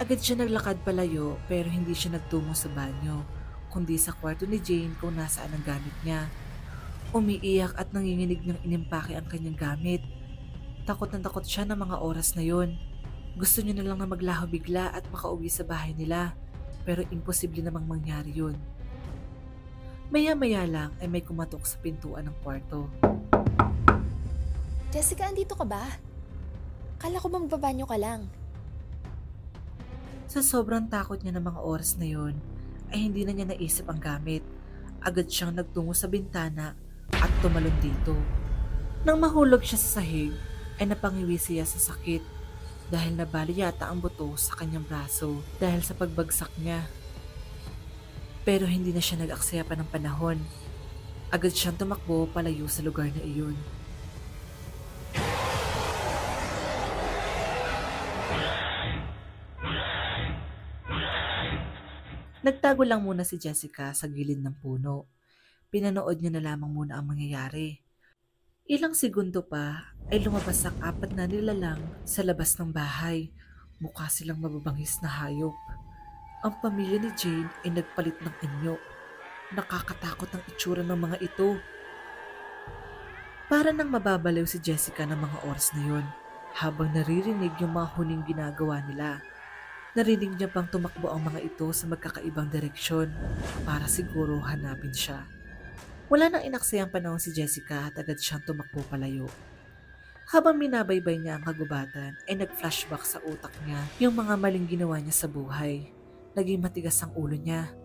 Speaker 2: Agad siya naglakad palayo pero hindi siya nagtungo sa banyo, kundi sa kwarto ni Jane kung nasaan ang gamit niya. Umiiyak at nanginginig ng inimpake ang kanyang gamit. Takot na takot siya ng mga oras na yon. Gusto niya na lang na maglaho bigla at makauwi sa bahay nila, pero imposible namang mangyari yun. Maya-maya lang ay may kumatok sa pintuan ng kwarto.
Speaker 9: Jessica, andito ka ba? Kala ko ba magbabanyo ka lang?
Speaker 2: Sa sobrang takot niya ng mga oras na yon, ay hindi na niya naisip ang gamit. Agad siyang nagtungo sa bintana at tumalon dito. Nang mahulog siya sa sahig, ay napangiwi siya sa sakit dahil nabali yata ang buto sa kanyang braso dahil sa pagbagsak niya. Pero hindi na siya nag-aksaya pa ng panahon. Agad siyang tumakbo palayo sa lugar na iyon. Nagtago lang muna si Jessica sa gilid ng puno. Pinanood niya na lamang muna ang mangyayari. Ilang segundo pa ay lumabas ang 4 na nilalang sa labas ng bahay. Mukha silang mababangis na hayop. Ang pamilya ni Jane ay nagpalit ng anyo. Nakakatakot ang itsura ng mga ito. Para nang mababaliw si Jessica ng mga oras na yon habang naririnig yung mga huling ginagawa nila. Narinig niya pang tumakbo ang mga ito sa magkakaibang direksyon para siguro hanapin siya. Wala nang inaksayang panahon si Jessica at agad siyang tumakbo palayo. Habang minabaybay niya ang kagubatan ay nag-flashback sa utak niya yung mga maling ginawa niya sa buhay. Naging matigas ang ulo niya.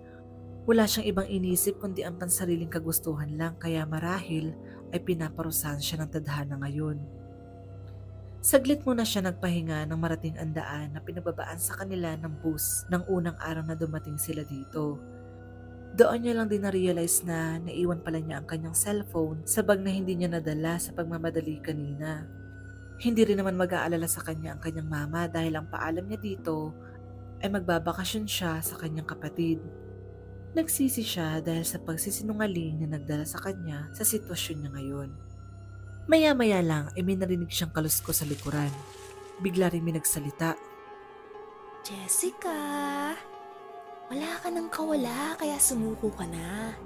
Speaker 2: Wala siyang ibang inisip kundi ang pansariling kagustuhan lang kaya marahil ay pinaparusahan siya ng tadhana ngayon. Saglit muna siya nagpahinga nang marating ang daan na pinababaan sa kanila ng bus ng unang araw na dumating sila dito. Doon niya lang din na-realize na naiwan pala niya ang kanyang cellphone sa bag na hindi niya nadala sa pagmamadali kanina. Hindi rin naman mag-aalala sa kanya ang kanyang mama dahil ang paalam niya dito ay magbabakasyon siya sa kanyang kapatid. Nagsisi siya dahil sa pagsisinungaling na nagdala sa kanya sa sitwasyon niya ngayon. Maya-maya lang ay may narinig siyang kalusko sa likuran. Bigla rin may nagsalita.
Speaker 9: Jessica, wala ka nang kawala kaya sumuko ka na.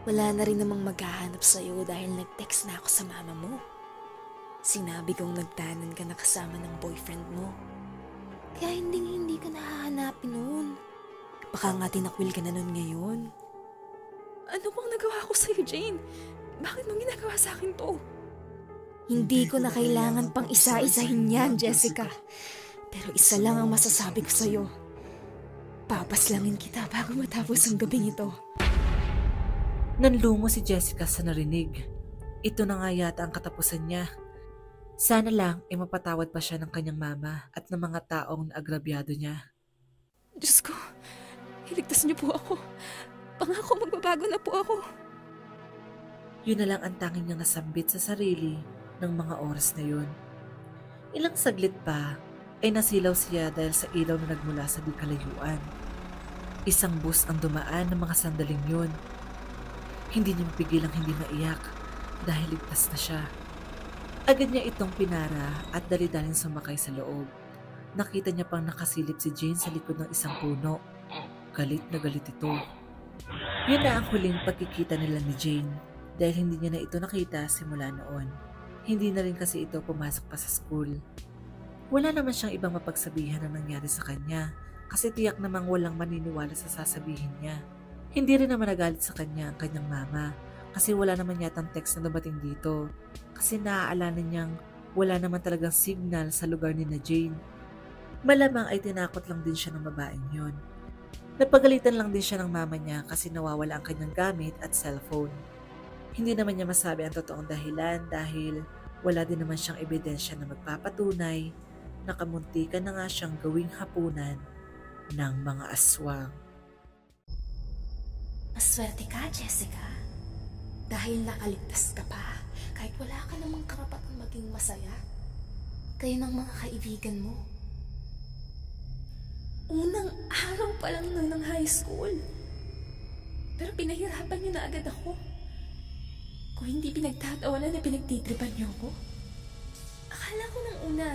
Speaker 9: Wala na rin namang maghahanap sa'yo dahil nag-text na ako sa mama mo. Sinabi kong nagtanan ka na kasama ng boyfriend mo. Kaya hindi ka nahahanapin noon. Baka nga tinakwil ka na nun ngayon. Ano bang nagawa ko sa'yo, Jane? Bakit mo ginagawa sa akin to? Hindi ko na kailangan pang isa-isahin yan, Jessica. Pero isa lang ang masasabi ko sa'yo. Papaslangin kita bago matapos ang gabing ito.
Speaker 2: Nanlungo si Jessica sa narinig. Ito na nga yata ang katapusan niya. Sana lang ay mapatawad pa siya ng kanyang mama at ng mga taong naagrabyado niya.
Speaker 5: Diyos ko, iligtas niyo po ako. Pangako magbabago na po ako.
Speaker 2: Yun na lang ang tanging niyang nasambit sa sarili ng mga oras na yun. Ilang saglit pa ay nasilaw siya dahil sa ilaw na nagmula sa di kalayuan. Isang bus ang dumaan ng mga sandaling yun. Hindi niya mapigilang hindi maiyak dahil ligtas na siya. Agad niya itong pinara at dali-daling sumakay sa loob. Nakita niya pang nakasilip si Jane sa likod ng isang puno. Galit na galit ito. Yun na ang huling pagkikita nila ni Jane dahil hindi niya na ito nakita simula noon. Hindi na rin kasi ito pumasok pa sa school. Wala naman siyang ibang mapagsabihan na nangyari sa kanya kasi tiyak namang walang maniniwala sa sasabihin niya. Hindi rin naman nagalit sa kanya ang kanyang mama kasi wala naman yatang text na dumating dito kasi naaalala niyang wala naman talagang signal sa lugar ni na Jane. Malamang ay tinakot lang din siya ng babaeng yon. Napagalitan lang din siya ng mama niya kasi nawawala ang kanyang gamit at cellphone. Hindi naman niya masabi ang totoong dahilan dahil wala din naman siyang ebidensya na magpapatunay na kamuntikan na nga siyang gawing hapunan ng mga aswang.
Speaker 9: Maswerte ka, Jessica. Dahil nakaligtas ka pa, kahit wala ka namang karapatang maging masaya. Kayo ng mga kaibigan mo. Unang araw pa lang nun ng high school. Pero pinahirapan niyo na agad ako. Kung hindi pinagtatawanan na pinagtitripan niyo ako. Akala ko nang una,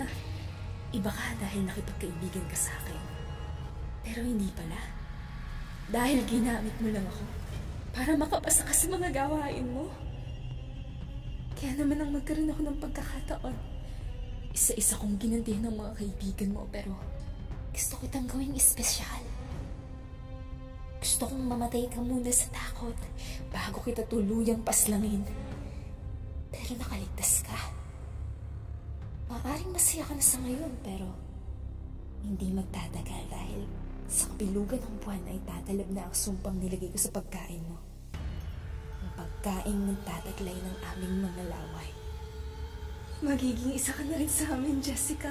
Speaker 9: iba ka dahil nakipagkaibigan ka sa akin. Pero hindi pala. Dahil ginamit mo lang ako para makapasa ka sa mga gawain mo. Kaya naman nang magkaroon ako ng pagkakataon, isa-isa kong ginantihan ng mga kaibigan mo pero gusto kitang gawing espesyal. Gusto kong mamatay ka muna sa takot bago kita tuluyang paslangin. Pero nakaligtas ka. Maaaring masaya ka na sa ngayon pero Hindi magtatagal dahil sa kabilugan ng buwan ay tatalab na ang sumpang nilagay ko sa pagkain mo. Ang pagkain nagtataglay ng aming mga laway. Magiging isa ka na rin sa amin, Jessica.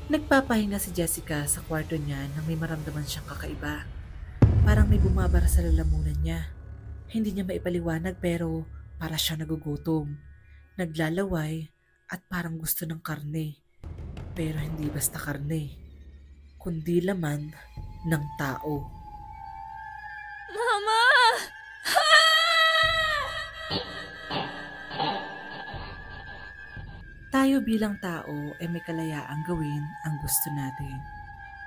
Speaker 2: Nagpapahinga si Jessica sa kwarto niya nang may maramdaman siyang kakaiba. Parang may bumabara sa lalamunan niya. Hindi niya maipaliwanag pero para siya nagugutom. Naglalaway at parang gusto ng karne. Pero hindi basta karne, kundi laman ng tao.
Speaker 9: Mama!
Speaker 2: Tayo bilang tao ay may kalayaang gawin ang gusto natin.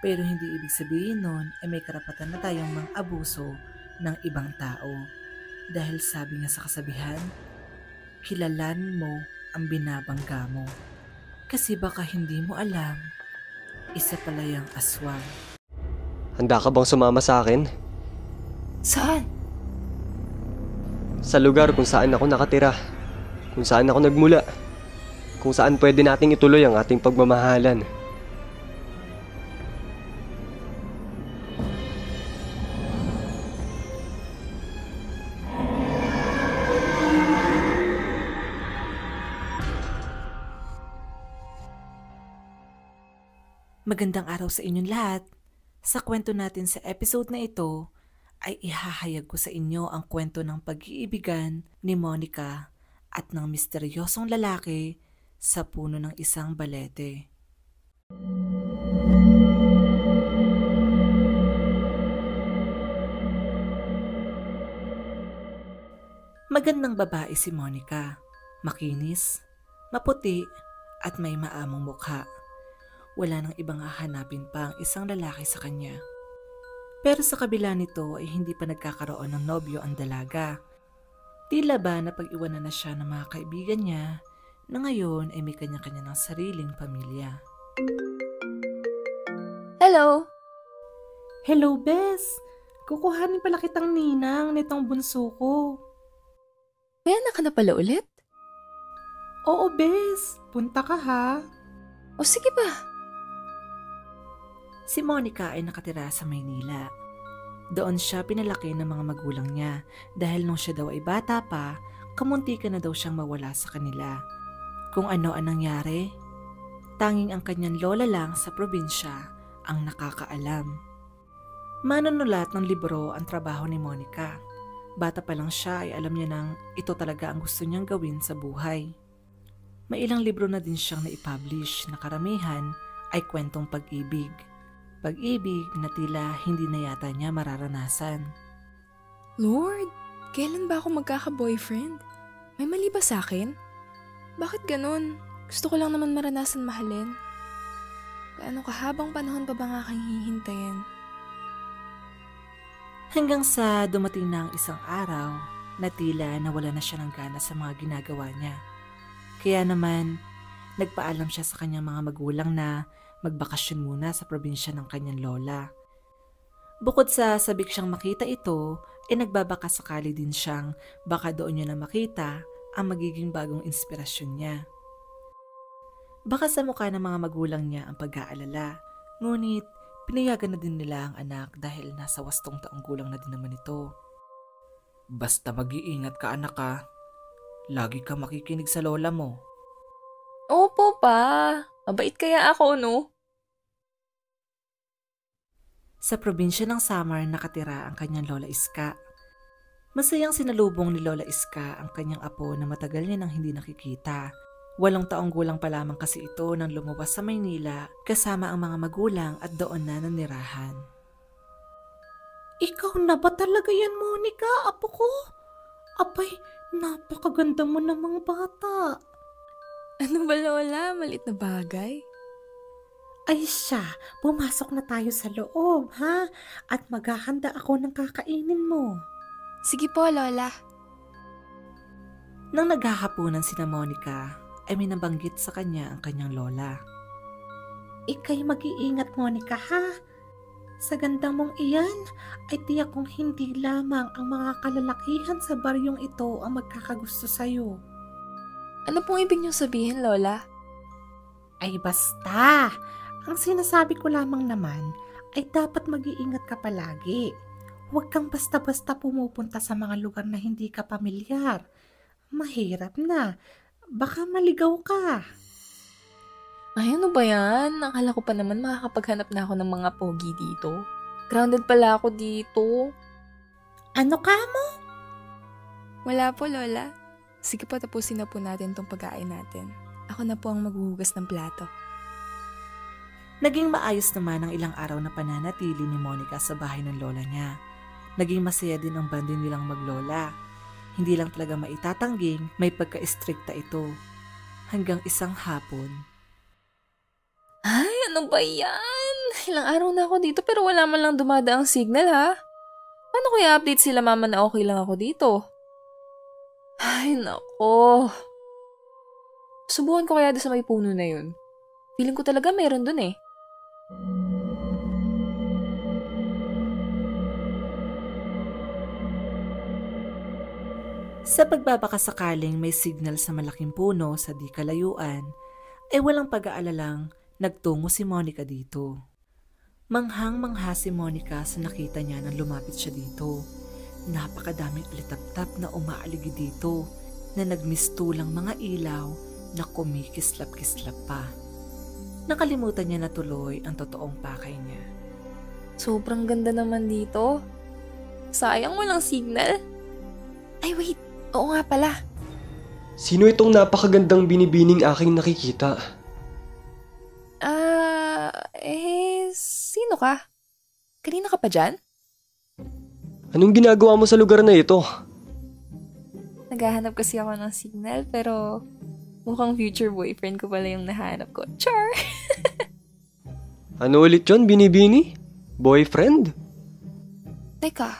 Speaker 2: Pero hindi ibig sabihin nun ay may karapatan na tayong mang-abuso ng ibang tao. Dahil sabi nga sa kasabihan, kilalanin mo ang binabangga mo. Kasi baka hindi mo alam, isa pala yung aswang.
Speaker 10: Handa ka bang sumama sa akin?
Speaker 9: Saan?
Speaker 10: Sa lugar kung saan ako nakatira, kung saan ako nagmula, kung saan pwede nating ituloy ang ating pagmamahalan.
Speaker 2: Magandang araw sa inyong lahat. Sa kwento natin sa episode na ito, ay ihahayag ko sa inyo ang kwento ng pag-iibigan ni Monica at ng misteryosong lalaki sa puno ng isang balete. Magandang babae si Monica. Makinis, maputi at may maamong mukha. Wala nang ibang hahanapin pa ang isang lalaki sa kanya. Pero sa kabila nito ay hindi pa nagkakaroon ng nobyo ang dalaga. Tila ba na pag-iwanan na siya ng mga kaibigan niya na ngayon ay may kanya-kanya ng sariling pamilya.
Speaker 9: Hello!
Speaker 11: Hello, Bes! Kukuhanin pala kitang ninang nitong bunso ko.
Speaker 9: May anak ka na pala ulit?
Speaker 11: Oo, Bes. Punta ka ha.
Speaker 9: O sige ba?
Speaker 2: Si Monica ay nakatira sa Maynila. Doon siya pinalaki ng mga magulang niya dahil nung siya daw ay bata pa, kamunti ka na daw siyang mawala sa kanila. Kung ano ang nangyari, tanging ang kanyang lola lang sa probinsya ang nakakaalam. Manunulat ng libro ang trabaho ni Monica. Bata pa lang siya ay alam niya nang ito talaga ang gusto niyang gawin sa buhay. May ilang libro na din siyang naipublish na karamihan ay kwentong pag-ibig. Pag-ibig na tila hindi na yata niya mararanasan.
Speaker 9: Lord, kailan ba ako magkaka-boyfriend? May mali ba sa akin? Bakit ganun? Gusto ko lang naman maranasan mahalin. Gaano kahabang panahon pa ba nga aking hihintayin?
Speaker 2: Hanggang sa dumating na ang isang araw na tila nawala na siya ng gana sa mga ginagawa niya. Kaya naman, nagpaalam siya sa kanyang mga magulang na magbakasyon muna sa probinsya ng kanyang lola. Bukod sa sabik siyang makita ito, ay nagbabaka sakali din siyang baka doon niya na makita ang magiging bagong inspirasyon niya. Baka sa mukha ng mga magulang niya ang pag-aalala, ngunit pinayagan na din nila ang anak dahil nasa 8 taong gulang na din naman ito. Basta mag-iingat ka anak ka, lagi ka makikinig sa lola mo.
Speaker 9: Opo pa, mabait kaya ako no?
Speaker 2: Sa probinsya ng Samar nakatira ang kanyang Lola Iska. Masayang sinalubong ni Lola Iska ang kanyang apo na matagal niya nang hindi nakikita. 8 taong gulang pa lamang kasi ito nang lumabas sa Maynila kasama ang mga magulang at doon na nanirahan.
Speaker 11: Ikaw na ba talaga yan, Monica, apo ko? Abay, napakaganda mo ng mga bata.
Speaker 9: Ano ba, Lola? Malit na bagay?
Speaker 11: Ay siya, pumasok na tayo sa loob, ha? At maghahanda ako ng kakainin mo.
Speaker 9: Sige po, Lola.
Speaker 2: Nang naghahapunan sina Monica, ay may nabanggit sa kanya ang kanyang lola.
Speaker 11: Ika'y mag-iingat, Monica, ha? Sa ganda mong iyan, ay tiyak kong hindi lamang ang mga kalalakihan sa baryong ito ang magkakagusto sa'yo.
Speaker 9: Ano pong ibig niyong sabihin, Lola?
Speaker 11: Ay basta! Ang sinasabi ko lamang naman ay dapat mag-iingat ka palagi. Huwag kang basta-basta pumupunta sa mga lugar na hindi ka pamilyar. Mahirap na. Baka maligaw ka.
Speaker 9: Ay, ano ba yan? Akala ko pa naman makakapaghanap na ako ng mga pogi dito. Grounded pala ako dito.
Speaker 11: Ano ka mo?
Speaker 9: Wala po, Lola. Sige po, tapusin na po natin tong pagkain natin. Ako na po ang maghuhugas ng plato.
Speaker 2: Naging maayos naman ang ilang araw na pananatili ni Monica sa bahay ng lola niya. Naging masaya din ang banding nilang maglola. Hindi lang talaga maitatangging, may pagka-istrikta ito. Hanggang isang hapon.
Speaker 9: Ay, ano ba yan? Ilang araw na ako dito pero wala man lang dumadaang signal ha. Paano ko i-update sila mama na okay lang ako dito? Ay, nako. Subukan ko kaya doon sa may puno na yun. Feeling ko talaga meron dun eh.
Speaker 2: Sa pagbabakasakaling may signal sa malaking puno sa di kalayuan, ay walang pag-aalalang nagtungo si Monica dito. Manghang-mangha si Monica sa nakita niya nang lumapit siya dito. Napakadaming alitap-tap na umaaligi dito na nagmistulang mga ilaw na kumikislap-kislap pa. Nakalimutan niya na tuloy ang totoong pakay niya.
Speaker 9: Sobrang ganda naman dito. Sayang walang signal. Ay wait, oo nga pala.
Speaker 10: Sino itong napakagandang binibining aking nakikita?
Speaker 9: Sino ka? Kanina ka pa dyan?
Speaker 10: Anong ginagawa mo sa lugar na ito?
Speaker 9: Naghahanap kasi ako ng signal pero mukhang future boyfriend ko pala yung nahanap ko. Char!
Speaker 10: Ano ulit yun, binibini? Boyfriend?
Speaker 9: Teka,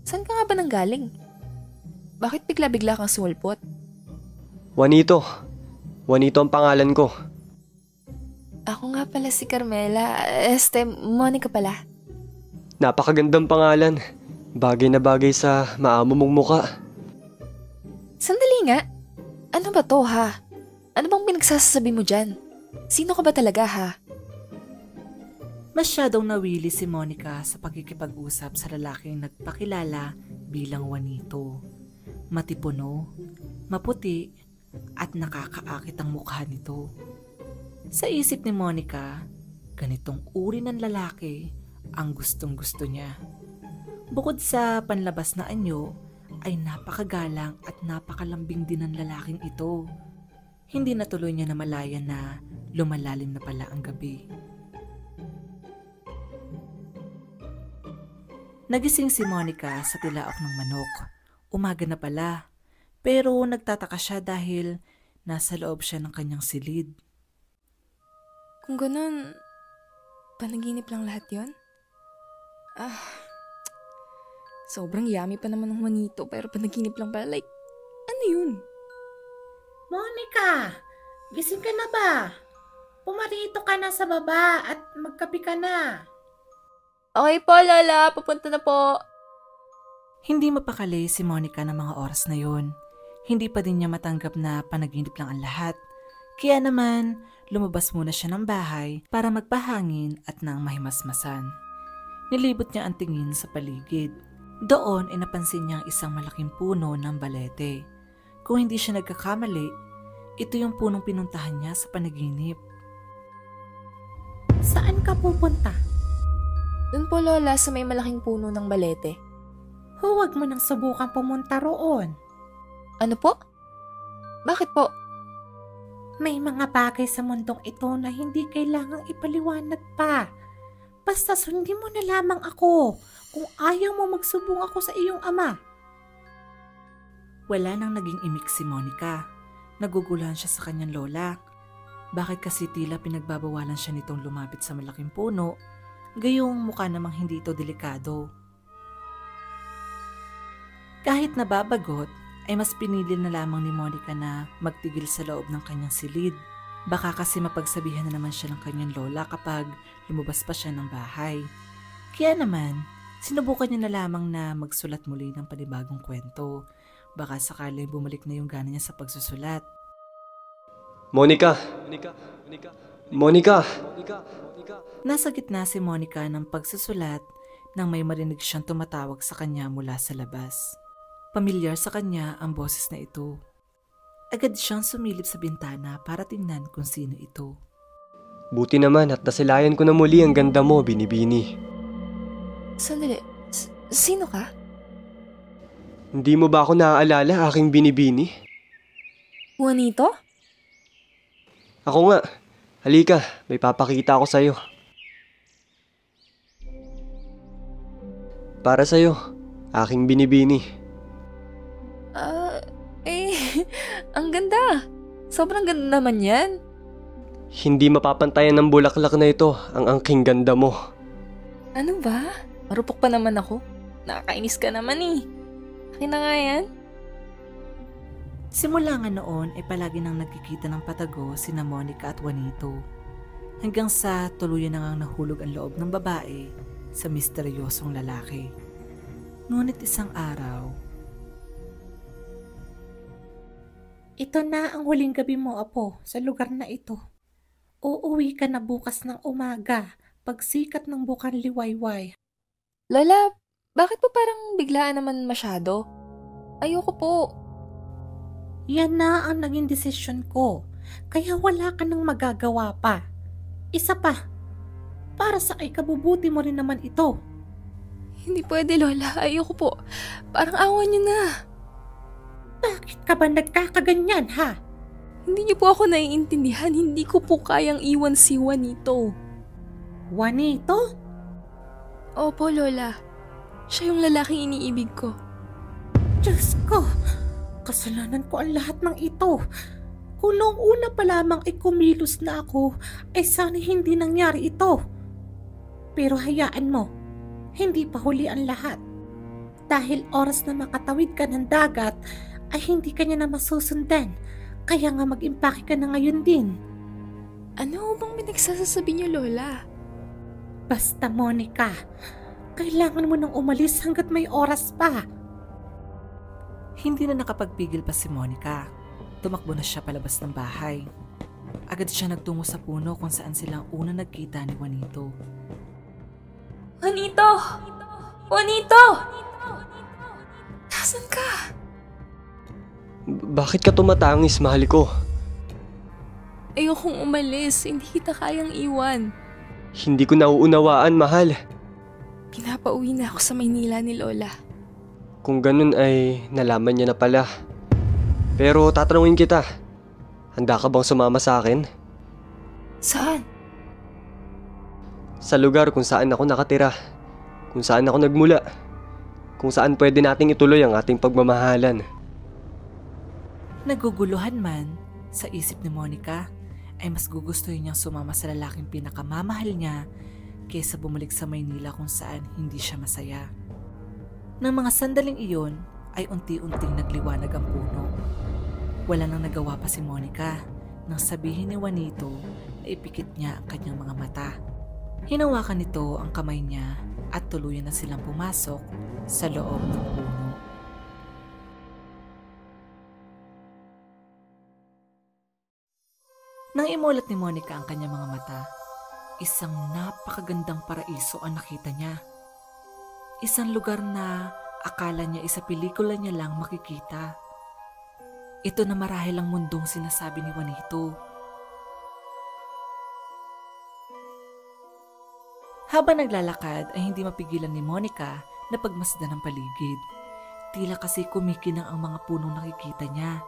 Speaker 9: saan ka nga ba nanggaling? Bakit bigla-bigla kang sumulpot?
Speaker 10: Juanito. Juanito ang pangalan ko.
Speaker 9: Ako nga pala si Carmela. Monica pala.
Speaker 10: Napakagandang pangalan. Bagay na bagay sa maamo mong muka.
Speaker 9: Sandali nga. Ano ba to ha? Ano bang pinagsasabi mo dyan? Sino ka ba talaga ha?
Speaker 2: Masyadong nawili si Monica sa pagkikipag-usap sa lalaking nagpakilala bilang Juanito. Matipuno, maputi, at nakakaakit ang mukha nito. Sa isip ni Monica, ganitong uri ng lalaki ang gustong-gusto niya. Bukod sa panlabas na anyo, ay napakagalang at napakalambing din ng lalaking ito. Hindi natuloy niya namalayan na lumalalim na pala ang gabi. Nagising si Monica sa tilaok ng manok. Umaga na pala, pero nagtataka siya dahil nasa loob siya ng kanyang silid.
Speaker 9: Kung ganun, panaginip lang lahat yon? Sobrang yummy pa naman ng Juanito pero panaginip lang pala. Like, ano yun?
Speaker 11: Monica, gising ka na ba? Pumarito ka na sa baba at magkape ka na.
Speaker 9: Okay po, Lola. Pupunta na po.
Speaker 2: Hindi mapakali si Monica ng mga oras na yon. Hindi pa din niya matanggap na panaginip lang ang lahat. Kaya naman, lumabas muna siya ng bahay para magpahangin at nang mahimasmasan. Nilibot niya ang tingin sa paligid. Doon ay napansin niya ang isang malaking puno ng balete. Kung hindi siya nagkakamali, ito yung punong pinuntahan niya sa panaginip.
Speaker 11: Saan ka pupunta?
Speaker 9: Doon po, Lola, sa may malaking puno ng balete.
Speaker 11: Huwag mo nang subukang pumunta roon.
Speaker 9: Ano po? Bakit po?
Speaker 11: May mga bagay sa mundong ito na hindi kailangang ipaliwanag pa. Basta sundin mo na lamang ako kung ayaw mo magsubong ako sa iyong ama.
Speaker 2: Wala nang naging imik si Monica. Naguguluhan siya sa kanyang lola. Bakit kasi tila pinagbabawalan siya nitong lumapit sa malaking puno, gayong mukha namang hindi ito delikado. Kahit nababagot, ay mas pinili na lamang ni Monica na magtigil sa loob ng kanyang silid. Baka kasi mapagsabihan na naman siya ng kanyang lola kapag lumabas pa siya ng bahay. Kaya naman, sinubukan niya na lamang na magsulat muli ng panibagong kwento. Baka sakali bumalik na yung gana niya sa pagsusulat.
Speaker 10: Monica! Monica!
Speaker 2: Nasa gitna si Monica ng pagsusulat nang may marinig siyang tumatawag sa kanya mula sa labas. Pamilyar sa kanya ang boses na ito. Agad siyang sumilip sa bintana para tingnan kung sino ito.
Speaker 10: Buti naman at nasilayan ko na muli ang ganda mo, Binibini.
Speaker 9: Sandali, sino ka?
Speaker 10: Hindi mo ba ako naaalala, aking Binibini?
Speaker 9: Juanito?
Speaker 10: Ako nga. Halika, may papakita ako sa'yo. Para sa'yo, aking Binibini.
Speaker 9: Ang ganda. Sobrang ganda naman yan.
Speaker 10: Hindi mapapantayan ng bulaklak na ito ang angking ganda mo.
Speaker 9: Ano ba? Marupok pa naman ako. Nakakainis ka naman eh. Akin na nga yan.
Speaker 2: Simula nga noon ay palagi nang nagkikita ng patago sina Monica at Juanito. Hanggang sa tuluyan na ngang nahulog ang loob ng babae sa misteryosong lalaki. Ngunit isang araw,
Speaker 11: Ito na ang huling gabi mo, Apo, sa lugar na ito. Uuwi ka na bukas ng umaga, pagsikat ng bukan liwayway.
Speaker 9: Lola, bakit po parang biglaan naman masyado? Ayoko po.
Speaker 11: Yan na ang naging desisyon ko, kaya wala ka nang magagawa pa. Isa pa, para sa ikabubuti mo rin naman ito.
Speaker 9: Hindi pwede, Lola. Ayoko po. Parang awan niyo na.
Speaker 11: Bakit ka ba nagkakaganyan, ha?
Speaker 9: Hindi niyo po ako naiintindihan. Hindi ko po kayang iwan si Juanito.
Speaker 11: Juanito?
Speaker 9: Opo, Lola. Siya yung lalaking iniibig ko.
Speaker 11: Diyos ko, kasalanan ko ang lahat ng ito. Kung noong una pa lamang ay kumilos na ako, ay sana hindi nangyari ito. Pero hayaan mo, hindi pa huli ang lahat. Dahil oras na makatawid ka ng dagat, ay hindi ka niya na masusundan. Kaya nga mag-impake ka na ngayon din.
Speaker 9: Ano bang pinagsasasabi niyo, Lola?
Speaker 11: Basta, Monica, kailangan mo nang umalis hanggat may oras pa.
Speaker 2: Hindi na nakapagpigil pa si Monica. Tumakbo na siya palabas ng bahay. Agad siya nagtungo sa puno kung saan silang una nagkita ni Juanito.
Speaker 9: Juanito! Juanito! Nasaan ka?
Speaker 10: Bakit ka tumatangis, mahal ko?
Speaker 9: Ayokong umalis. Hindi kita kayang iwan.
Speaker 10: Hindi ko nauunawaan, mahal.
Speaker 9: Pinapauwi na ako sa Maynila ni Lola.
Speaker 10: Kung ganun ay nalaman niya na pala. Pero tatanungin kita, handa ka bang sumama sa akin?
Speaker 9: Saan?
Speaker 10: Sa lugar kung saan ako nakatira, kung saan ako nagmula, kung saan pwede nating ituloy ang ating pagmamahalan.
Speaker 2: Naguguluhan man sa isip ni Monica, ay mas gugustuhin niyang sumama sa lalaking pinakamamahal niya kaysa bumalik sa Maynila kung saan hindi siya masaya. Nang mga sandaling iyon ay unti-unting nagliwanag ang puno. Wala nang nagawa pa si Monica nang sabihin ni Juanito na ipikit niya ang kanyang mga mata. Hinawakan nito ang kamay niya at tuluyan na silang pumasok sa loob ng puno. Nang imulat ni Monica ang kanyang mga mata, isang napakagandang paraiso ang nakita niya. Isang lugar na akala niya isa pelikula niya lang makikita. Ito na marahil ang mundong sinasabi ni Juanito. Habang naglalakad ay hindi mapigilan ni Monica na pagmasdan ng paligid. Tila kasi kumikinang ang mga punong nakikita niya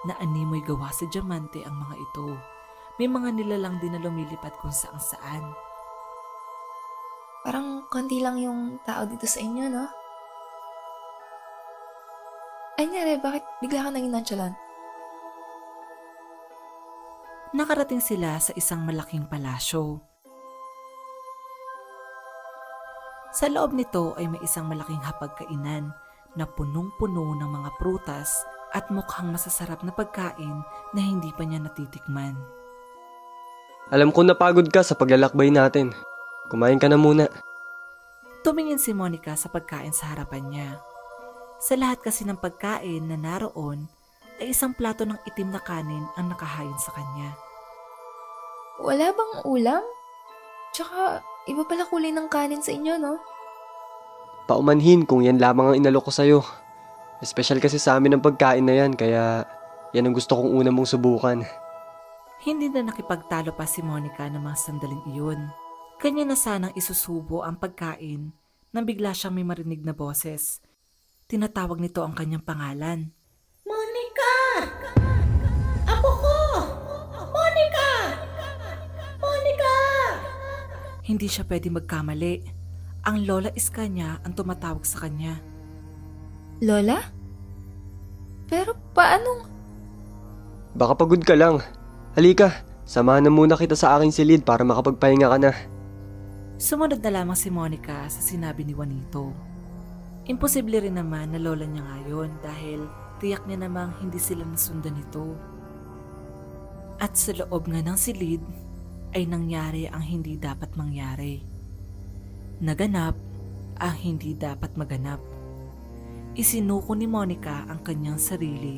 Speaker 2: na animoy gawa sa diamante ang mga ito. May mga nilalang din na lumilipad kung saan-saan.
Speaker 9: Parang konti lang yung tao dito sa inyo, no? Ay, nare, bakit bigla ka naging nonchalant?
Speaker 2: Nakarating sila sa isang malaking palasyo. Sa loob nito ay may isang malaking hapagkainan na punong-puno ng mga prutas at mukhang masasarap na pagkain na hindi pa niya natitikman.
Speaker 10: Alam ko napagod ka sa paglalakbay natin. Kumain ka na muna.
Speaker 2: Tumingin si Monica sa pagkain sa harapan niya. Sa lahat kasi ng pagkain na naroon ay isang plato ng itim na kanin ang nakahain sa kanya.
Speaker 9: Wala bang ulam? Tsaka iba pala kulay ng kanin sa inyo, no?
Speaker 10: Paumanhin kung yan lamang ang inalok ko sa'yo. Espesyal kasi sa amin ang pagkain na yan, kaya yan ang gusto kong una mong subukan.
Speaker 2: Hindi na nakipagtalo pa si Monica ng mga sandaling iyon. Kanya na sanang isusubo ang pagkain nang bigla siyang may marinig na boses. Tinatawag nito ang kanyang pangalan.
Speaker 11: Monica! Apo ko! Monica! Monica!
Speaker 2: Hindi siya pwede magkamali. Ang Lola Iska niya ang tumatawag sa kanya.
Speaker 9: Lola? Pero paanong...
Speaker 10: Baka pagod ka lang. Halika, samahan na muna kita sa aking silid para makapagpahinga ka na.
Speaker 2: Sumunod na lamang si Monica sa sinabi ni Juanito. Imposible rin naman na lola niya ngayon dahil tiyak niya namang hindi sila nasundan nito. At sa loob nga ng silid ay nangyari ang hindi dapat mangyari. Naganap ang hindi dapat maganap. Isinuko ni Monica ang kanyang sarili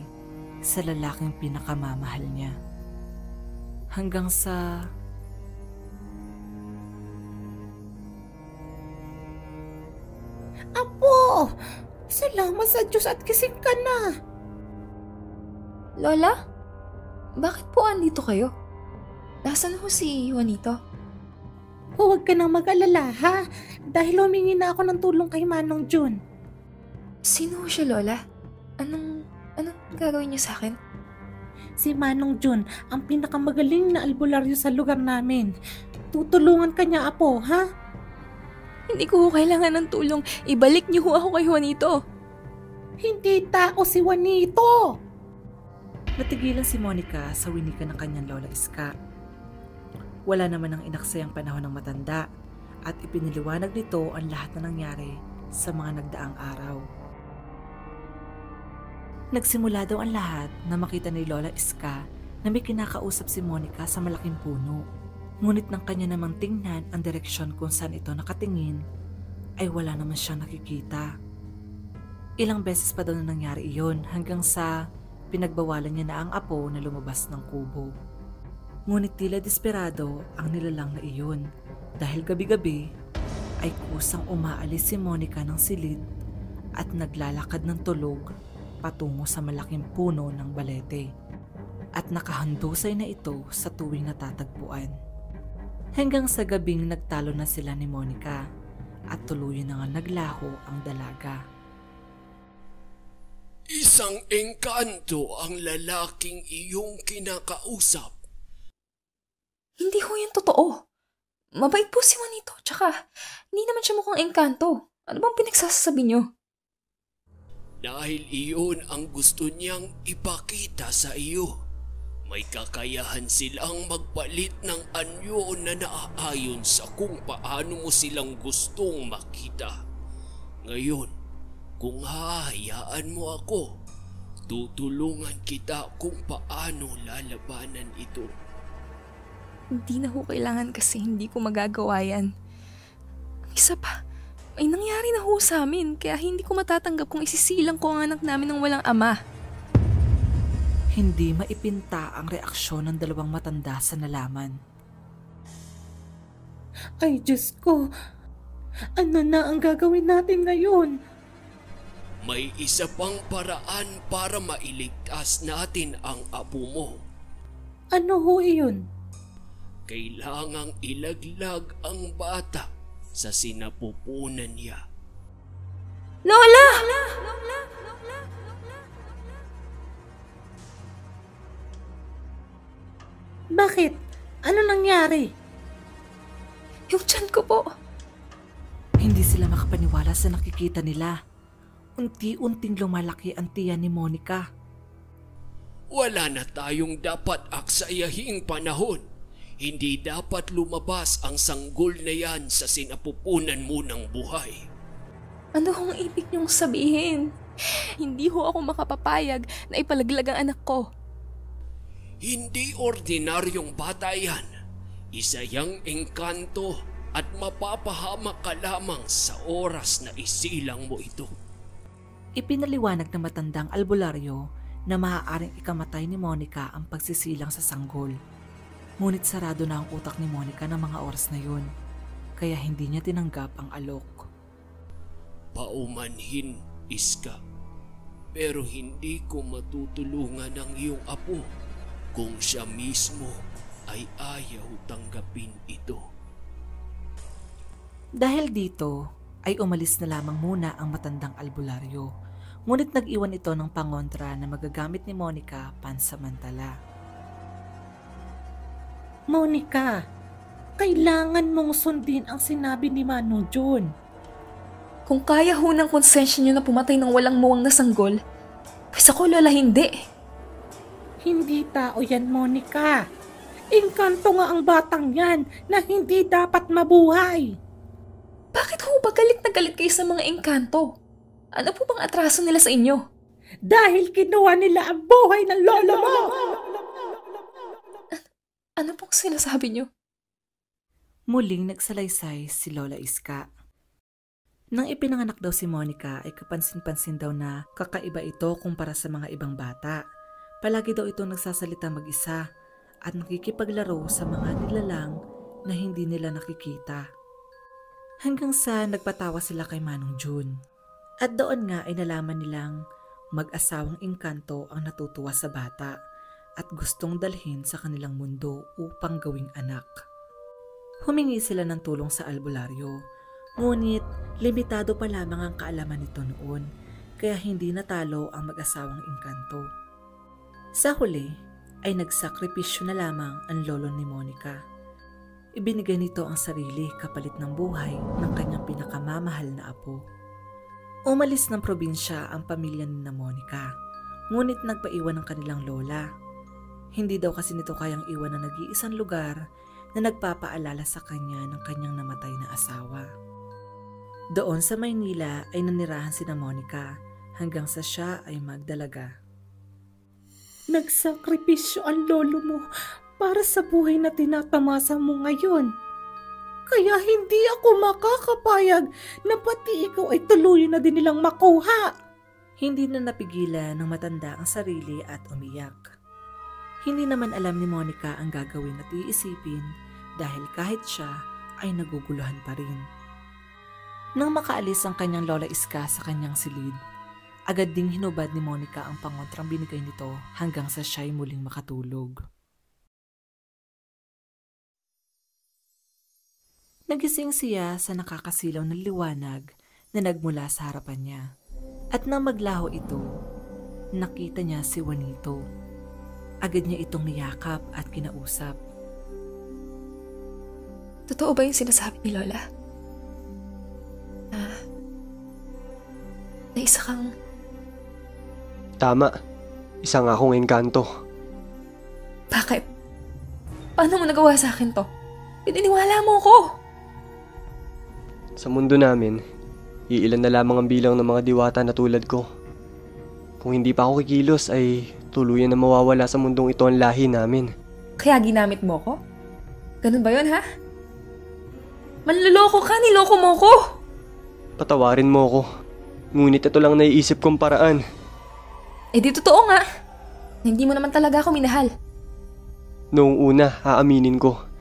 Speaker 2: sa lalaking pinakamamahal niya. Hanggang sa...
Speaker 11: Apo! Salamat sa Diyos at gising ka na.
Speaker 9: Lola? Bakit po andito kayo? Nasaan ho si Juanito?
Speaker 11: Huwag ka nang mag-alala ha, dahil humingi na ako ng tulong kay Manong Jun.
Speaker 9: Sino ho siya, Lola? Anong gagawin niyo sa akin?
Speaker 11: Si Manong Jun, ang pinakamagaling na albularyo sa lugar namin. Tutulungan ka niya, Apo, ha?
Speaker 5: Hindi ko kailangan ng tulong. Ibalik niyo ho ako kay Juanito.
Speaker 11: Hindi tao si Juanito!
Speaker 2: Natigilan si Monica sa winika ng kanyang Lola Iska. Wala naman ang inaksayang panahon ng matanda at ipiniliwanag nito ang lahat na nangyari sa mga nagdaang araw. Nagsimula daw ang lahat na makita ni Lola Iska na may kinakausap si Monica sa malaking puno. Ngunit nang kanya namang tingnan ang direksyon kung saan ito nakatingin, ay wala naman siyang nakikita. Ilang beses pa daw na nangyari iyon hanggang sa pinagbawalan niya na ang apo na lumabas ng kubo. Ngunit tila desperado ang nilalang na iyon dahil gabi-gabi ay kusang umaalis si Monica ng silid at naglalakad ng tulog patungo sa malaking puno ng balete at nakahandusay na ito sa tuwing natatagpuan. Hanggang sa gabing nagtalo na sila ni Monica at tuluyan na nga naglaho ang dalaga.
Speaker 8: Isang engkanto ang lalaking iyong kinakausap.
Speaker 9: Hindi ho yan totoo. Mabait po si Juanito, tsaka hindi naman siya mukhang engkanto. Ano bang pinagsasabi niyo?
Speaker 8: Dahil iyon ang gusto niyang ipakita sa iyo. May kakayahan silang magpalit ng anyo na naaayon sa kung paano mo silang gustong makita. Ngayon, kung hahayaan mo ako, tutulungan kita kung paano lalabanan ito.
Speaker 5: Hindi na ho kailangan kasi hindi ko magagawa yan. Isa pa, may nangyari na ho sa amin kaya hindi ko matatanggap kung isisilang ko ang anak namin ng walang ama.
Speaker 2: Hindi maipinta ang reaksyon ng dalawang matanda sa nalaman.
Speaker 11: Ay Diyos ko, ano na ang gagawin natin ngayon?
Speaker 8: May isa pang paraan para mailigtas natin ang apo mo.
Speaker 11: Ano ho iyon?
Speaker 8: Kailangang ilaglag ang bata sa sinapupunan niya.
Speaker 5: Lola!
Speaker 11: Bakit? Ano nangyari?
Speaker 5: Yung tiyan ko po.
Speaker 2: Hindi sila makapaniwala sa nakikita nila. Unti-unting lumalaki ang tiyan ni Monica.
Speaker 8: Wala na tayong dapat aksayahing panahon. Hindi dapat lumabas ang sanggol na yan sa sinapupunan mo ng buhay.
Speaker 5: Ano hong ibig niyong sabihin? Hindi ho ako makapapayag na ipalaglag ang anak ko.
Speaker 8: Hindi ordinaryong bata yan. Isa yang engkanto at mapapahamak ka lamang sa oras na isilang mo ito.
Speaker 2: Ipinaliwanag ng matandang albularyo na maaaring ikamatay ni Monica ang pagsisilang sa sanggol. Ngunit sarado na ang utak ni Monica ng mga oras na yun, kaya hindi niya tinanggap ang alok.
Speaker 8: Paumanhin, Iska, pero hindi ko matutulungan ang iyong apo kung siya mismo ay ayaw tanggapin ito.
Speaker 2: Dahil dito, ay umalis na lamang muna ang matandang albularyo. Ngunit nag-iwan ito ng pangontra na magagamit ni Monica pansamantala.
Speaker 11: Monica, kailangan mong sundin ang sinabi ni Manong Jun.
Speaker 9: Kung kaya ho ng konsensya niyo na pumatay ng walang muwang na sanggol, pues ako lola hindi.
Speaker 11: Hindi tao yan, Monica. Engkanto nga ang batang yan na hindi dapat mabuhay.
Speaker 9: Bakit ho ba galit na galit kayo sa mga engkanto? Ano po bang atraso nila sa inyo?
Speaker 11: Dahil kinuha nila ang buhay ng lolo mo!
Speaker 9: Ano pong sinasabi niyo?
Speaker 2: Muling nagsalaysay si Lola Iska. Nang ipinanganak daw si Monica ay kapansin-pansin daw na kakaiba ito kumpara sa mga ibang bata. Palagi daw ito nagsasalita mag-isa at nakikipaglaro sa mga nilalang na hindi nila nakikita. Hanggang sa nagpatawa sila kay Manong Jun. At doon nga ay nalaman nilang mag-asawang engkanto ang natutuwa sa bata at gustong dalhin sa kanilang mundo upang gawing anak. Humingi sila ng tulong sa albularyo, ngunit limitado pa lamang ang kaalaman nito noon, kaya hindi natalo ang mag-asawang engkanto. Sa huli ay nagsakripisyo na lamang ang lolo ni Monica. Ibinigay nito ang sarili kapalit ng buhay ng kanyang pinakamamahal na apo. Umalis ng probinsya ang pamilya ni Monica, ngunit nagpaiwan ng kanilang lola. Hindi daw kasi nito kayang iwan ng nag-iisang lugar na nagpapaalala sa kanya ng kanyang namatay na asawa. Doon sa Maynila ay nanirahan si Monica hanggang sa siya ay magdalaga.
Speaker 11: Nagsakripisyo ang lolo mo para sa buhay na tinatamasa mo ngayon. Kaya hindi ako makakapayag na pati ikaw ay tuluyan na din nilang makuha.
Speaker 2: Hindi na napigilan ng matanda ang sarili at umiyak. Hindi naman alam ni Monica ang gagawin at iisipin dahil kahit siya ay naguguluhan pa rin. Nang makaalis ang kanyang Lola Iska sa kanyang silid, agad ding hinubad ni Monica ang pangontrang binigay nito hanggang sa siya'y muling makatulog. Nagising siya sa nakakasilaw na liwanag na nagmula sa harapan niya. At nang maglaho ito, nakita niya si Juanito. Agad niya itong niyakap at kinausap.
Speaker 9: Totoo ba yung sinasabi ni Lola? Na isa kang...
Speaker 10: Tama. Isa nga akong engkanto.
Speaker 9: Bakit? Paano mo nagawa sa akin to? Pininiwala mo ko!
Speaker 10: Sa mundo namin, iilan na lamang ang bilang ng mga diwata na tulad ko. Kung hindi pa ako kikilos ay tuluyan na mawawala sa mundong ito ang lahi namin.
Speaker 9: Kaya ginamit mo ko? Ganun ba yun, ha? Manloloko ka, niloko mo ko!
Speaker 10: Patawarin mo ko. Ngunit ito lang naiisip kong paraan.
Speaker 9: Eh di totoo nga. Hindi mo naman talaga ako minahal.
Speaker 10: Noong una, aaminin ko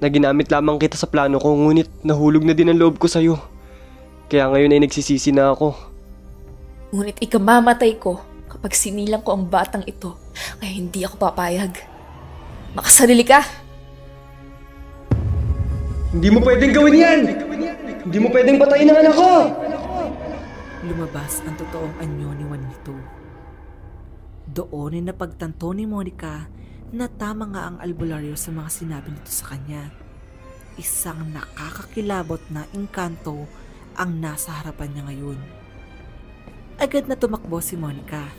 Speaker 10: na ginamit lamang kita sa plano ko, ngunit nahulog na din ang loob ko sa'yo. Kaya ngayon ay nagsisisi na ako.
Speaker 9: Ngunit ikamamatay ko kapag sinilang ko ang batang ito, kaya hindi ako papayag. Makasarili ka!
Speaker 10: Hindi mo pwedeng gawin yan! Hindi mo pwedeng patayin ang anak ko!
Speaker 2: Lumabas ang totoong anyo ni Juanito. Doon ay napagtanto ni Monica na tama nga ang albularyo sa mga sinabi nito sa kanya. Isang nakakakilabot na engkanto ang nasa harapan niya ngayon. Agad na tumakbo si Monica.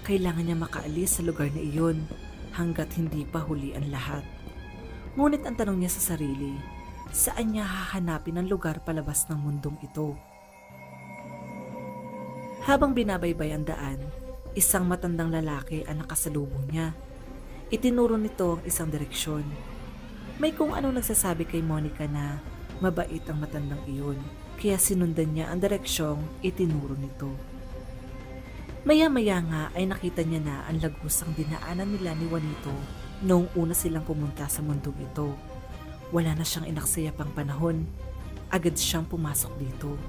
Speaker 2: Kailangan niya makaalis sa lugar na iyon hanggat hindi pa huli ang lahat. Ngunit ang tanong niya sa sarili, saan niya hahanapin ang lugar palabas ng mundong ito? Habang binabaybay ang daan, isang matandang lalaki ang nakasalubong niya. Itinuro nito ang isang direksyon. May kung anong nagsasabi kay Monica na Mabait ang matandang iyon, kaya sinundan niya ang direksyong itinuro nito. Maya-maya nga ay nakita niya na ang lagusang dinaanan nila ni Juanito noong una silang pumunta sa mundong ito. Wala na siyang inaksaya pang panahon, agad siyang pumasok dito.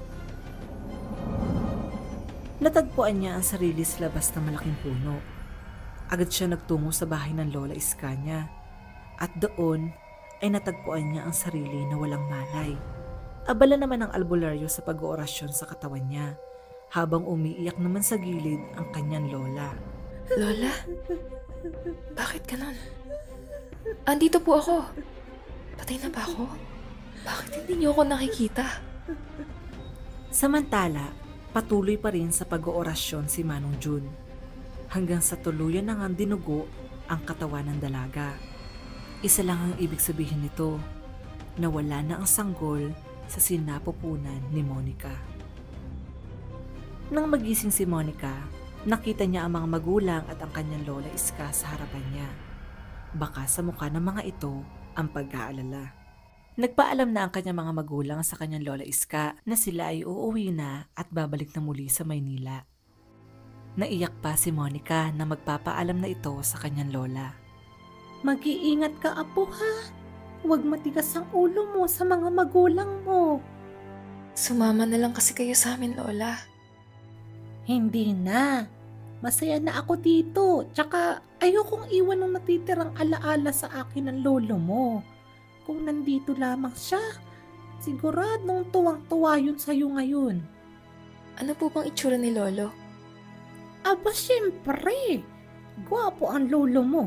Speaker 2: Natagpuan niya ang sarili sa labas ng malaking puno. Agad siya nagtungo sa bahay ng Lola Iska niya, at doon ay natagpuan niya ang sarili na walang malay. Abala naman ang albularyo sa pag-oorasyon sa katawan niya, habang umiiyak naman sa gilid ang kanyang lola.
Speaker 9: Lola? Bakit ganon? Andito po ako. Patay na ba ako? Bakit hindi niyo ako nakikita?
Speaker 2: Samantala, patuloy pa rin sa pag-oorasyon si Manong Jun, hanggang sa tuluyan na ngang dinugo ang katawan ng dalaga. Isa lang ang ibig sabihin nito, na wala na ang sanggol sa sinapupunan ni Monica. Nang magising si Monica, nakita niya ang mga magulang at ang kanyang Lola Iska sa harapan niya. Baka sa mukha ng mga ito ang pag-aalala. Nagpaalam na ang kanyang mga magulang sa kanyang Lola Iska na sila ay uuwi na at babalik na muli sa Maynila. Naiyak pa si Monica na magpapaalam na ito sa kanyang lola.
Speaker 11: Mag-iingat ka, apo, ha? Huwag matigas ang ulo mo sa mga magulang mo.
Speaker 9: Sumama na lang kasi kayo sa amin, Lola.
Speaker 11: Hindi na. Masaya na ako dito. Tsaka ayokong iwan ng natitirang alaala sa akin ng lolo mo. Kung nandito lamang siya, siguradong tuwang-tuwa yun sa'yo ngayon.
Speaker 9: Ano po bang itsura ni Lolo?
Speaker 11: Aba, syempre. Gwapo ang lolo mo.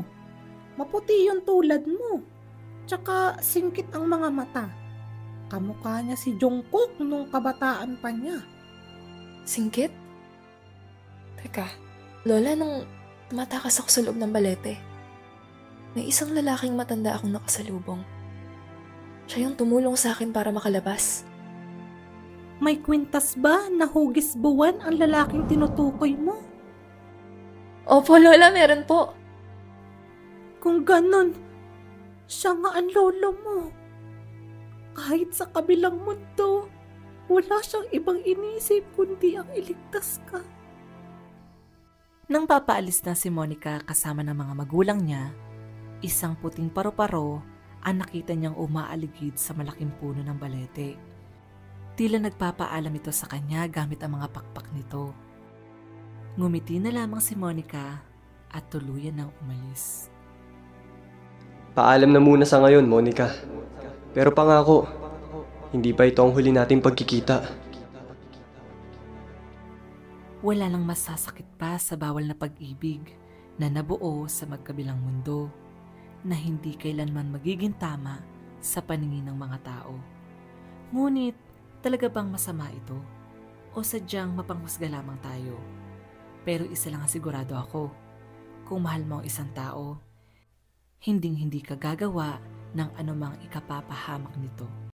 Speaker 11: Maputi yung tulad mo. Tsaka singkit ang mga mata. Kamukha niya si Jungkook nung kabataan pa niya.
Speaker 9: Singkit? Teka, Lola, nung tumatakas ako sa loob ng balete, may isang lalaking matanda akong nakasalubong. Siya yung tumulong sa akin para makalabas.
Speaker 11: May kwintas ba na hugis buwan ang lalaking tinutukoy mo?
Speaker 9: Opo, Lola, meron po.
Speaker 11: Kung ganun, siya nga ang lolo mo. Kahit sa kabilang mundo, wala siyang ibang inisip kundi ang iligtas ka.
Speaker 2: Nang papaalis na si Monica kasama ng mga magulang niya, isang puting paru-paro ang nakita niyang umaaligid sa malaking puno ng balete. Tila nagpapaalam ito sa kanya gamit ang mga pakpak nito. Ngumiti na lamang si Monica at tuluyan nang umalis.
Speaker 10: Paalam na muna sa ngayon, Monica. Pero pangako, hindi pa ito ang huli nating pagkikita.
Speaker 2: Wala lang masasakit pa sa bawal na pag-ibig na nabuo sa magkabilang mundo na hindi kailanman magiging tama sa paningin ng mga tao. Ngunit, talaga bang masama ito? O sadyang mapanghusga lamang tayo? Pero isa lang ang sigurado ako, kung mahal mo ang isang tao, hinding-hindi ka gagawa ng anumang ikapapahamak nito.